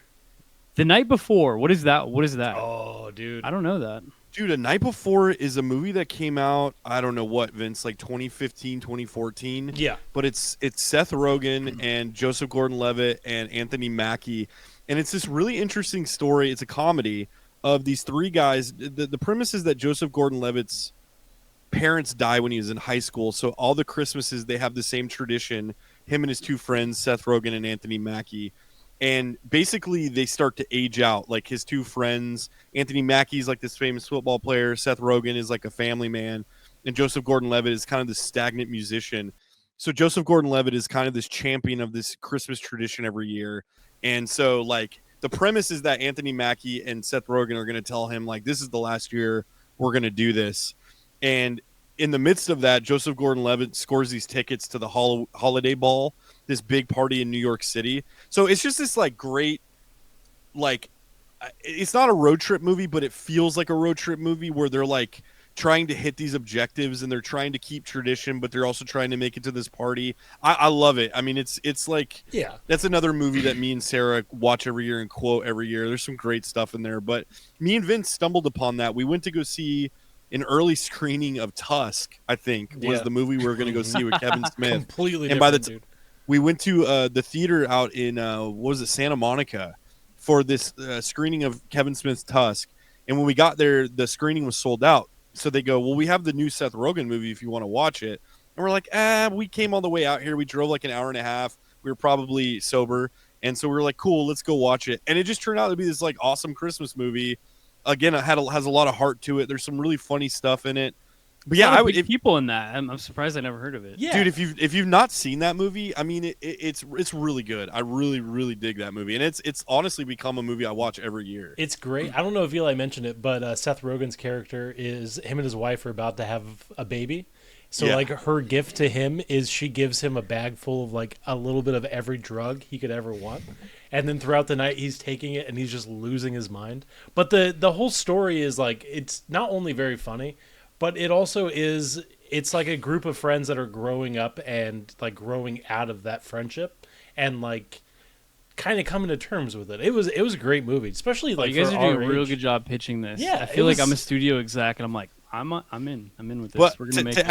Speaker 3: The Night Before. What is that? What is that?
Speaker 4: Oh, dude.
Speaker 3: I don't know that.
Speaker 2: Dude, A Night Before is a movie that came out, I don't know what, Vince, like 2015, 2014.
Speaker 4: Yeah.
Speaker 2: But it's Seth Rogen and Joseph Gordon-Levitt and Anthony Mackie. And it's this really interesting story. It's a comedy of these three guys. The premise is that Joseph Gordon-Levitt's parents die when he was in high school. So all the Christmases, they have the same tradition. Him and his two friends, Seth Rogen and Anthony Mackie. And basically, they start to age out. Like his two friends, Anthony Mackie's like this famous football player. Seth Rogen is like a family man. And Joseph Gordon-Levitt is kind of this stagnant musician. So Joseph Gordon-Levitt is kind of this champion of this Christmas tradition every year. And so, like, the premise is that Anthony Mackie and Seth Rogen are going to tell him, like, this is the last year we're going to do this. And in the midst of that, Joseph Gordon-Levitt scores these tickets to the holiday ball, this big party in New York City. So it's just this like great, like, it's not a road trip movie, but it feels like a road trip movie where they're like trying to hit these objectives and they're trying to keep tradition, but they're also trying to make it to this party. I love it. I mean, it's like,
Speaker 4: Yeah.
Speaker 2: that's another movie that me and Sarah watch every year and quote every year. There's some great stuff in there, but me and Vince stumbled upon that. We went to go see an early screening of Tusk, I think, was
Speaker 4: Yeah.
Speaker 2: the movie we were going to go see with Kevin Smith.
Speaker 4: Completely
Speaker 2: And by the
Speaker 4: different, dude.
Speaker 2: We went to the theater out in what was it, Santa Monica, for this screening of Kevin Smith's Tusk. And when we got there, the screening was sold out. So they go, well, we have the new Seth Rogen movie if you want to watch it. And we're like, we came all the way out here. We drove like an hour and a half. We were probably sober. And so we were like, cool, let's go watch it. And it just turned out to be this like awesome Christmas movie. Again, it has a lot of heart to it. There's some really funny stuff in it. But yeah, I would. If,
Speaker 3: people in that. I'm surprised I never heard of it.
Speaker 4: Yeah.
Speaker 2: dude, if you've not seen that movie, I mean, it's really good. I really dig that movie, and it's honestly become a movie I watch every year.
Speaker 4: It's great. I don't know if Eli mentioned it, but Seth Rogen's character is him and his wife are about to have a baby. So
Speaker 2: Yeah.
Speaker 4: like her gift to him is she gives him a bag full of like a little bit of every drug he could ever want. And then throughout the night he's taking it and he's just losing his mind. But the whole story is like, it's not only very funny, but it also is, it's like a group of friends that are growing up and like growing out of that friendship and like kind of coming to terms with it. It was a great movie, especially like
Speaker 3: you guys
Speaker 4: for
Speaker 3: are doing
Speaker 4: our
Speaker 3: a real
Speaker 4: age.
Speaker 3: good job pitching this.
Speaker 4: Yeah,
Speaker 3: I
Speaker 4: it
Speaker 3: feel like
Speaker 4: was-
Speaker 3: I'm a studio exec, and I'm like, I'm in with this.
Speaker 2: But
Speaker 3: We're gonna make
Speaker 2: to
Speaker 3: it.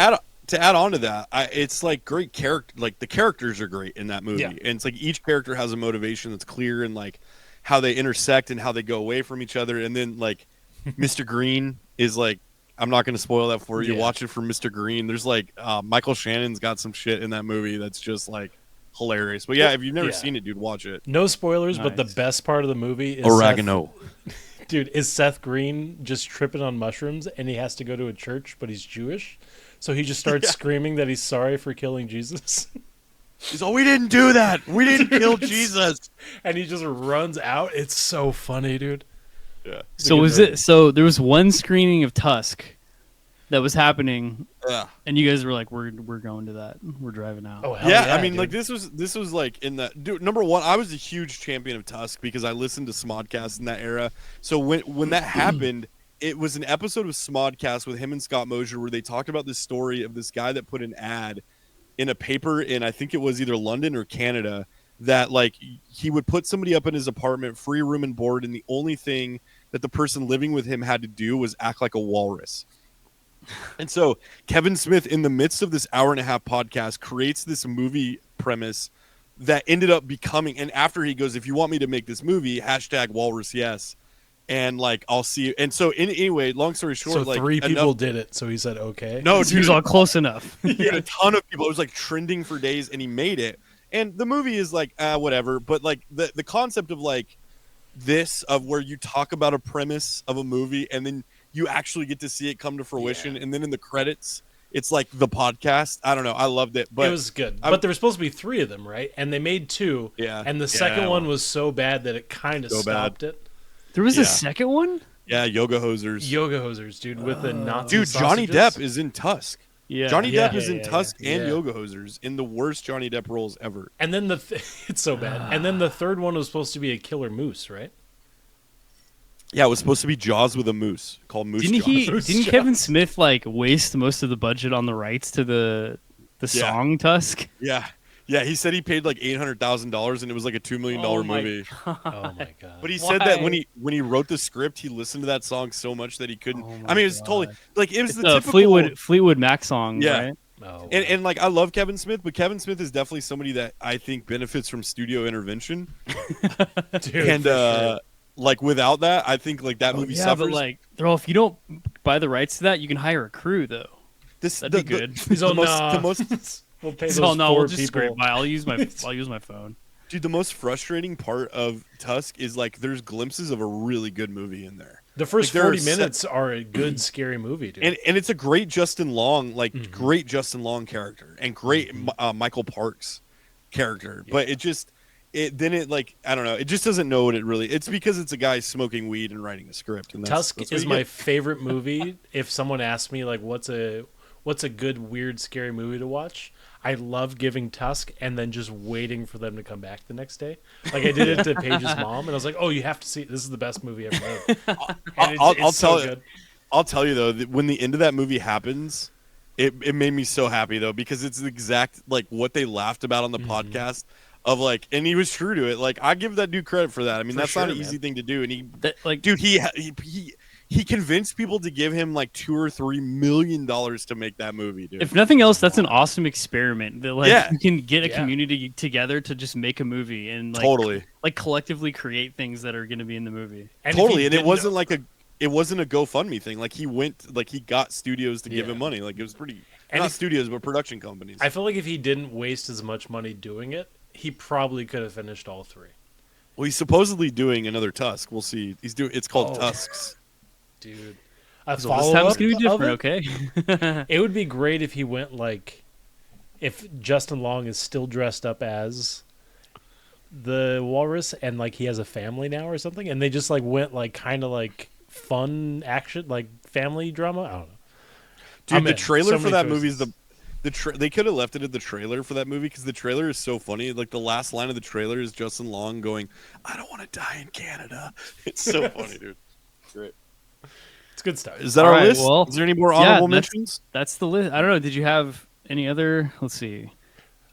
Speaker 2: add on to that, it's like great character. Like the characters are great in that movie,
Speaker 4: Yeah.
Speaker 2: and it's like each character has a motivation that's clear and like how they intersect and how they go away from each other. And then like Mr. Green is like, I'm not going to spoil that for you.
Speaker 4: Yeah.
Speaker 2: Watch it for Mr. Green. There's like Michael Shannon's got some shit in that movie that's just like hilarious. But yeah, if you've never
Speaker 4: Yeah.
Speaker 2: seen it, dude, watch it.
Speaker 4: No spoilers, but the
Speaker 3: Nice.
Speaker 4: best part of the movie is Dude, is Seth Green just tripping on mushrooms and he has to go to a church, but he's Jewish? So he just starts screaming that he's sorry for killing Jesus.
Speaker 2: He's we didn't do that. We didn't kill Jesus.
Speaker 4: And he just runs out. It's so funny, dude.
Speaker 2: Yeah.
Speaker 3: So was it? So there was one screening of Tusk that was happening,
Speaker 2: Yeah.
Speaker 3: and you guys were like, "We're going to that. We're driving out."
Speaker 4: Oh, hell
Speaker 2: Yeah, I mean,
Speaker 4: dude.
Speaker 2: like this was like in that. Dude, number one, I was a huge champion of Tusk because I listened to Smodcast in that era. So when that happened, it was an episode of Smodcast with him and Scott Mosier where they talked about this story of this guy that put an ad in a paper in, I think it was either London or Canada, that like he would put somebody up in his apartment, free room and board, and the only thing that the person living with him had to do was act like a walrus. And so Kevin Smith, in the midst of this hour and a half podcast, creates this movie premise that ended up becoming, and after he goes, if you want me to make this movie, #walrus yes. And like, I'll see you. And so anyway, long story short,
Speaker 4: So
Speaker 2: like
Speaker 4: 3 people did it, so he said, okay.
Speaker 2: No,
Speaker 3: he was
Speaker 2: dude,
Speaker 3: all close enough.
Speaker 2: he had a ton of people. It was like trending for days, and he made it. And the movie is like, whatever. But like the concept of like this, of where you talk about a premise of a movie and then you actually get to see it come to fruition, and then in the credits, it's like the podcast. I don't know. I loved it, but
Speaker 4: it was good. But there were supposed to be 3 of them, right? And they made 2.
Speaker 2: Yeah.
Speaker 4: And the
Speaker 2: Yeah,
Speaker 4: second one
Speaker 2: well.
Speaker 4: was so bad that it kind of
Speaker 2: So bad.
Speaker 4: stopped it.
Speaker 3: There was
Speaker 2: Yeah.
Speaker 3: a second one.
Speaker 2: yeah, Yoga Hosers.
Speaker 4: Yoga hosers, dude, with the Nazi
Speaker 2: Dude, Johnny
Speaker 4: sausages.
Speaker 2: Depp is in Tusk.
Speaker 3: Yeah,
Speaker 2: Johnny
Speaker 4: Yeah.
Speaker 2: Depp is in
Speaker 4: Yeah,
Speaker 2: Tusk
Speaker 4: yeah.
Speaker 2: and
Speaker 4: Yeah.
Speaker 2: Yoga Hosers in the worst Johnny Depp roles ever.
Speaker 4: And then it's so bad. And then the third one was supposed to be a killer moose, right?
Speaker 2: Yeah, it was supposed to be Jaws with a moose called Moose
Speaker 3: Didn't
Speaker 2: Jaws.
Speaker 3: he?
Speaker 4: Jaws.
Speaker 3: Didn't Kevin Smith like waste most of the budget on the rights to the The
Speaker 2: Yeah.
Speaker 3: song Tusk.
Speaker 2: Yeah. Yeah, he said he paid like $800,000 and it was like a $2 million movie.
Speaker 4: Oh my god.
Speaker 2: But he said that when
Speaker 3: Why?
Speaker 2: he wrote the script, he listened to that song so much that he couldn't.
Speaker 3: Oh
Speaker 2: I
Speaker 3: my
Speaker 2: mean, it's totally
Speaker 3: God.
Speaker 2: like it was
Speaker 3: It's
Speaker 2: the
Speaker 3: a
Speaker 2: typical
Speaker 3: Fleetwood Mac song,
Speaker 2: Yeah.
Speaker 3: right?
Speaker 4: Oh,
Speaker 2: and like I love Kevin Smith, but Kevin Smith is definitely somebody that I think benefits from studio intervention.
Speaker 4: dude,
Speaker 2: And
Speaker 4: for sure.
Speaker 2: like without that, I think like that movie
Speaker 3: Yeah,
Speaker 2: suffers.
Speaker 3: but like, bro, if you don't buy the rights to that, you can hire a crew though.
Speaker 2: That'd
Speaker 3: That'd be good.
Speaker 4: He's all,
Speaker 2: the
Speaker 4: nah.
Speaker 2: most
Speaker 4: We'll pay
Speaker 3: So
Speaker 4: those
Speaker 3: no,
Speaker 4: four
Speaker 3: we'll just
Speaker 4: people.
Speaker 3: scrape by. I'll use my phone.
Speaker 2: dude, the most frustrating part of Tusk is like there's glimpses of a really good movie in there.
Speaker 4: The first
Speaker 2: Like, there are
Speaker 4: 40 minutes are a good scary movie, dude.
Speaker 2: And it's a great Justin Long, like great Justin Long character and great Michael Parks character. But it just then it like I don't know, it just doesn't know what it really. It's because it's a guy smoking weed and writing a script. And
Speaker 4: Tusk
Speaker 2: that's
Speaker 4: is
Speaker 2: what you
Speaker 4: my
Speaker 2: get.
Speaker 4: favorite movie. If someone asks me like what's a good weird scary movie to watch, I love giving Tusk and then just waiting for them to come back the next day. Like I did it to Paige's mom, and I was like, "Oh, you have to see it. This is the best movie ever made." And
Speaker 2: I'll
Speaker 4: so
Speaker 2: tell you.
Speaker 4: good.
Speaker 2: I'll tell you though, that when the end of that movie happens, it made me so happy though because it's the exact like what they laughed about on the podcast of like, and he was true to it. Like I give that dude credit for that. I mean,
Speaker 4: For
Speaker 2: that's not
Speaker 4: sure,
Speaker 2: an easy
Speaker 4: man.
Speaker 2: thing to do, and he,
Speaker 3: That, like,
Speaker 2: dude, he convinced people to give him like $2 or $3 million to make that movie, dude.
Speaker 3: if nothing else, that's an awesome experiment. That like
Speaker 2: Yeah.
Speaker 3: you can get a
Speaker 4: Yeah.
Speaker 3: community together to just make a movie and like
Speaker 2: Totally.
Speaker 3: like collectively create things that are going to be in the movie.
Speaker 4: And if
Speaker 2: Totally,
Speaker 4: he
Speaker 2: and it
Speaker 4: didn't
Speaker 2: wasn't
Speaker 4: know-
Speaker 2: like it wasn't a GoFundMe thing. Like he went, like he got studios to give
Speaker 4: Yeah.
Speaker 2: him money. Like it was pretty,
Speaker 4: And
Speaker 2: not
Speaker 4: if-
Speaker 2: studios, but production companies.
Speaker 4: I feel like if he didn't waste as much money doing it, he probably could have finished all three.
Speaker 2: Well, he's supposedly doing another Tusk. We'll see. He's doing. It's called
Speaker 4: Oh.
Speaker 2: Tusks.
Speaker 4: Dude. A
Speaker 3: So this time it's
Speaker 4: follow-up
Speaker 3: going to be
Speaker 4: of
Speaker 3: different,
Speaker 4: it?
Speaker 3: okay?
Speaker 4: It would be great if he went like, if Justin Long is still dressed up as the walrus and like he has a family now or something, and they just like went like kind of like fun action, like family drama. I don't know.
Speaker 2: Dude,
Speaker 4: I'm
Speaker 2: the
Speaker 4: in.
Speaker 2: trailer
Speaker 4: So
Speaker 2: for
Speaker 4: many
Speaker 2: that movie is
Speaker 4: choices.
Speaker 2: they could have left it at the trailer for that movie because the trailer is so funny. Like the last line of the trailer is Justin Long going, "I don't want to die in Canada." It's so funny, dude. Great.
Speaker 4: It's good stuff.
Speaker 2: Is that
Speaker 3: All
Speaker 2: our
Speaker 3: right,
Speaker 2: list?
Speaker 3: well,
Speaker 2: Is there any more
Speaker 3: yeah,
Speaker 2: honorable
Speaker 3: that's-
Speaker 2: mentions?
Speaker 3: That's the list. I don't know. Did you have any other? Let's see.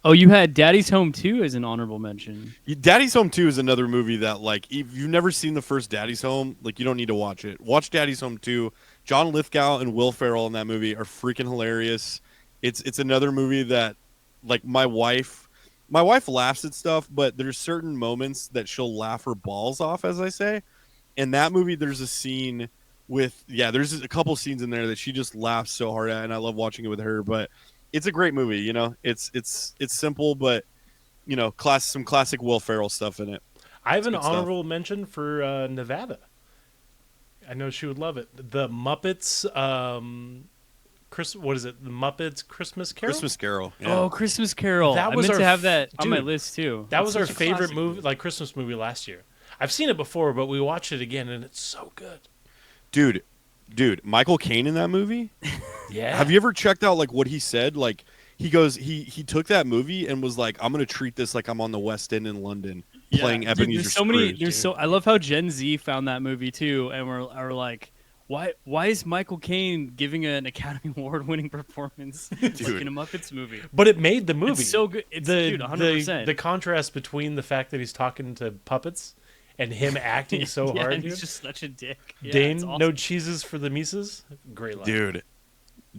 Speaker 3: Oh, you had Daddy's Home 2 as an honorable mention.
Speaker 2: Daddy's Home 2 is another movie that, like, if you've never seen the first Daddy's Home, like, you don't need to watch it. Watch Daddy's Home 2. John Lithgow and Will Ferrell in that movie are freaking hilarious. It's another movie that, like, my wife laughs at stuff, but there's certain moments that she'll laugh her balls off, as I say. In that movie, there's a scene with, there's a couple scenes in there that she just laughs so hard at, and I love watching it with her, but it's a great movie, you know. It's simple, but you know, some classic Will Ferrell stuff in it.
Speaker 4: I have an
Speaker 2: good stuff.
Speaker 4: honorable mention for Nevada. I know she would love it. The Muppets. What is it? The Muppets Christmas Carol.
Speaker 2: Christmas Carol. Yeah.
Speaker 3: Oh, Christmas Carol.
Speaker 4: That
Speaker 3: I
Speaker 4: was
Speaker 3: meant
Speaker 4: our
Speaker 3: to have that on my
Speaker 4: dude,
Speaker 3: list too.
Speaker 4: That
Speaker 3: It's
Speaker 4: was our
Speaker 3: such a
Speaker 4: favorite
Speaker 3: classic
Speaker 4: movie, like Christmas movie last year. I've seen it before, but we watched it again, and it's so good.
Speaker 2: Dude, Michael Caine in that movie.
Speaker 4: Yeah.
Speaker 2: Have you ever checked out like what he said? Like he goes, he took that movie and was like, I'm gonna treat this like I'm on the West End in London playing
Speaker 3: Dude,
Speaker 2: Ebenezer
Speaker 3: there's so many.
Speaker 2: Scrooge.
Speaker 3: There's so. I love how Gen Z found that movie too, and are like, why is Michael Caine giving an Academy Award winning performance like in a Muppets movie?
Speaker 4: But it made the movie.
Speaker 3: It's so good. It's dude, 100%.
Speaker 4: The contrast between the fact that he's talking to puppets and him acting so
Speaker 3: Yeah,
Speaker 4: hard.
Speaker 3: and he's
Speaker 4: Dude.
Speaker 3: just such a dick. Yeah,
Speaker 4: Dane,
Speaker 3: it's awesome.
Speaker 4: no cheeses for the Mises. Great line.
Speaker 2: dude.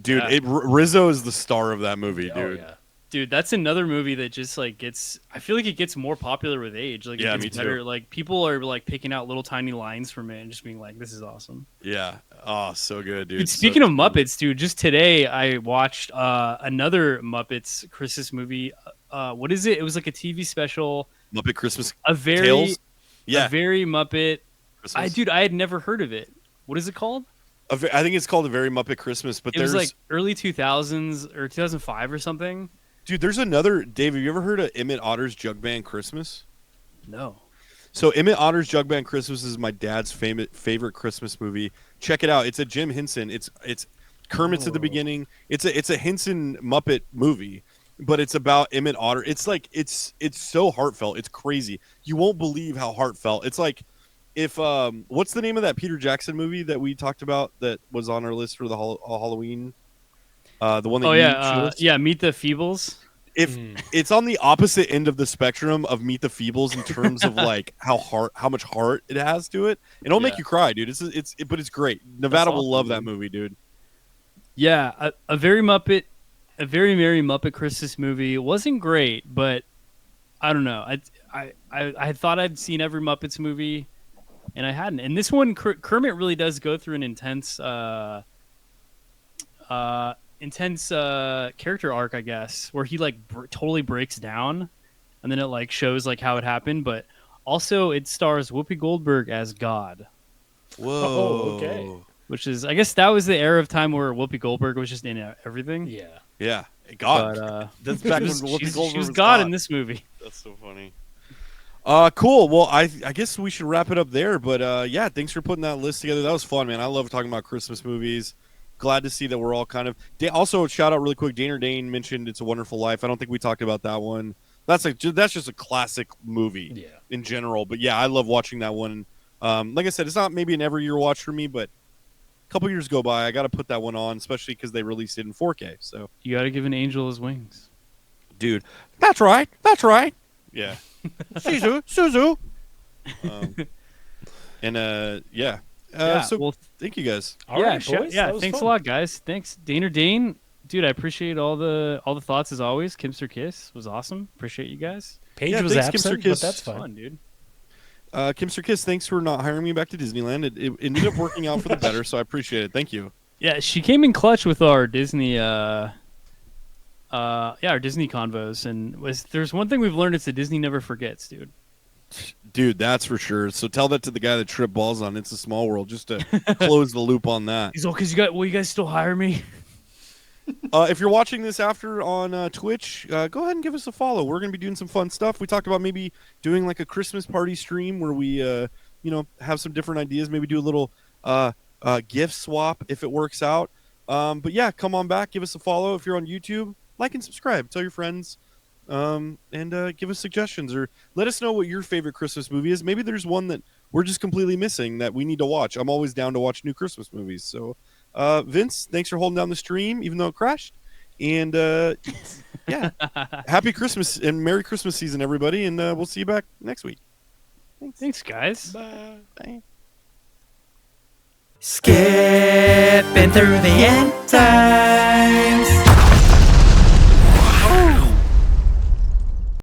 Speaker 3: Yeah.
Speaker 2: Rizzo is the star of that movie,
Speaker 4: Oh,
Speaker 2: dude.
Speaker 4: yeah.
Speaker 3: Dude, that's another movie that just like gets. I feel like it gets more popular with age. Like,
Speaker 2: Yeah,
Speaker 3: it
Speaker 2: me
Speaker 3: gets
Speaker 2: too.
Speaker 3: better. Like, people are like picking out little tiny lines from it and just being like, "This is awesome."
Speaker 2: Yeah. Oh, so good, dude.
Speaker 3: Dude,
Speaker 2: So
Speaker 3: speaking of
Speaker 2: good.
Speaker 3: Muppets, dude, just today I watched another Muppets Christmas movie. What is it? It was like a TV special.
Speaker 2: Muppet Christmas
Speaker 3: A very,
Speaker 2: Tales. Yeah,
Speaker 3: a very Muppet.
Speaker 2: Christmas.
Speaker 3: Dude, I had never heard of it. What is it called?
Speaker 2: I think it's called A Very Muppet Christmas. But
Speaker 3: It
Speaker 2: there's
Speaker 3: was like early 2000s or 2005 or something.
Speaker 2: dude, there's another. Dave, have you ever heard of Emmett Otter's Jug Band Christmas?
Speaker 3: No.
Speaker 2: So Emmett Otter's Jug Band Christmas is my dad's favorite Christmas movie. Check it out. It's a Jim Henson. It's Kermit's at the beginning. It's a Henson Muppet movie, but it's about Emmett Otter. It's like it's so heartfelt. It's crazy. You won't believe how heartfelt. It's like if what's the name of that Peter Jackson movie that we talked about that was on our list for the Halloween? The one that
Speaker 3: Oh
Speaker 2: you
Speaker 3: yeah,
Speaker 2: showed us?
Speaker 3: yeah. Meet the Feebles.
Speaker 2: If it's on the opposite end of the spectrum of Meet the Feebles in terms of like how much heart it has to it, it'll make
Speaker 3: Yeah.
Speaker 2: you cry, dude. But it's great. Nevada will
Speaker 3: awesome,
Speaker 2: love that
Speaker 3: dude.
Speaker 2: movie, dude.
Speaker 3: Yeah, a very Merry Muppet Christmas movie. It wasn't great, but I don't know. I thought I'd seen every Muppets movie, and I hadn't. And this one, Kermit really does go through an intense character arc, I guess, where he like totally breaks down, and then it like shows like how it happened. But also, it stars Whoopi Goldberg as God,
Speaker 2: Whoa.
Speaker 4: okay.
Speaker 3: which is, I guess, that was the era of time where Whoopi Goldberg was just in everything.
Speaker 4: Yeah.
Speaker 2: Yeah. God.
Speaker 3: But
Speaker 2: That's back when
Speaker 3: she
Speaker 2: Whoopi
Speaker 3: was,
Speaker 2: Goldberg
Speaker 3: she was
Speaker 2: was
Speaker 3: God in this movie.
Speaker 2: That's so funny. Cool. Well, I guess we should wrap it up there. But yeah, thanks for putting that list together. That was fun, man. I love talking about Christmas movies. Glad to see that we're all kind of. Also, shout out really quick. Dane mentioned "It's a Wonderful Life." I don't think we talked about that one. That's just a classic movie in general. But yeah, I love watching that one. Like I said, it's not maybe an every year watch for me, but a couple years go by, I got to put that one on, especially because they released it in 4K. So
Speaker 3: You got to give an angel his wings.
Speaker 2: dude, that's right. Yeah. Suzu. Yeah. So
Speaker 3: well,
Speaker 2: thank you guys.
Speaker 4: All right, boys. That was
Speaker 3: thanks
Speaker 4: fun.
Speaker 3: a lot, guys. Thanks, Dane. Dude, I appreciate all the thoughts as always. Kimster Kiss was awesome. Appreciate you guys.
Speaker 4: Paige was
Speaker 2: thanks,
Speaker 4: absent,
Speaker 2: Kimster
Speaker 4: but
Speaker 2: Kiss.
Speaker 4: that's fine.
Speaker 3: Fun, dude.
Speaker 2: Kimster Kiss, thanks for not hiring me back to Disneyland. It ended up working out for the better, so I appreciate it. Thank you.
Speaker 3: Yeah, she came in clutch with our Disney our Disney convos, and there's one thing we've learned, it's that Disney never forgets, dude.
Speaker 2: Dude, that's for sure. So tell that to the guy that tripped balls on It's a Small World, just to close the loop on that.
Speaker 3: He's all, will you guys still hire me?
Speaker 2: If you're watching this after on Twitch, go ahead and give us a follow. We're going to be doing some fun stuff. We talked about maybe doing like a Christmas party stream where we, have some different ideas. Maybe do a little gift swap if it works out. But yeah, come on back. Give us a follow. If you're on YouTube, like and subscribe. Tell your friends. And give us suggestions or let us know what your favorite Christmas movie is. Maybe there's one that we're just completely missing that we need to watch. I'm always down to watch new Christmas movies. So, Vince, thanks for holding down the stream, even though it crashed. And yeah, happy Christmas and Merry Christmas season, everybody. And we'll see you back next week.
Speaker 3: Thanks, guys.
Speaker 2: Bye.
Speaker 1: Skipping through the end times.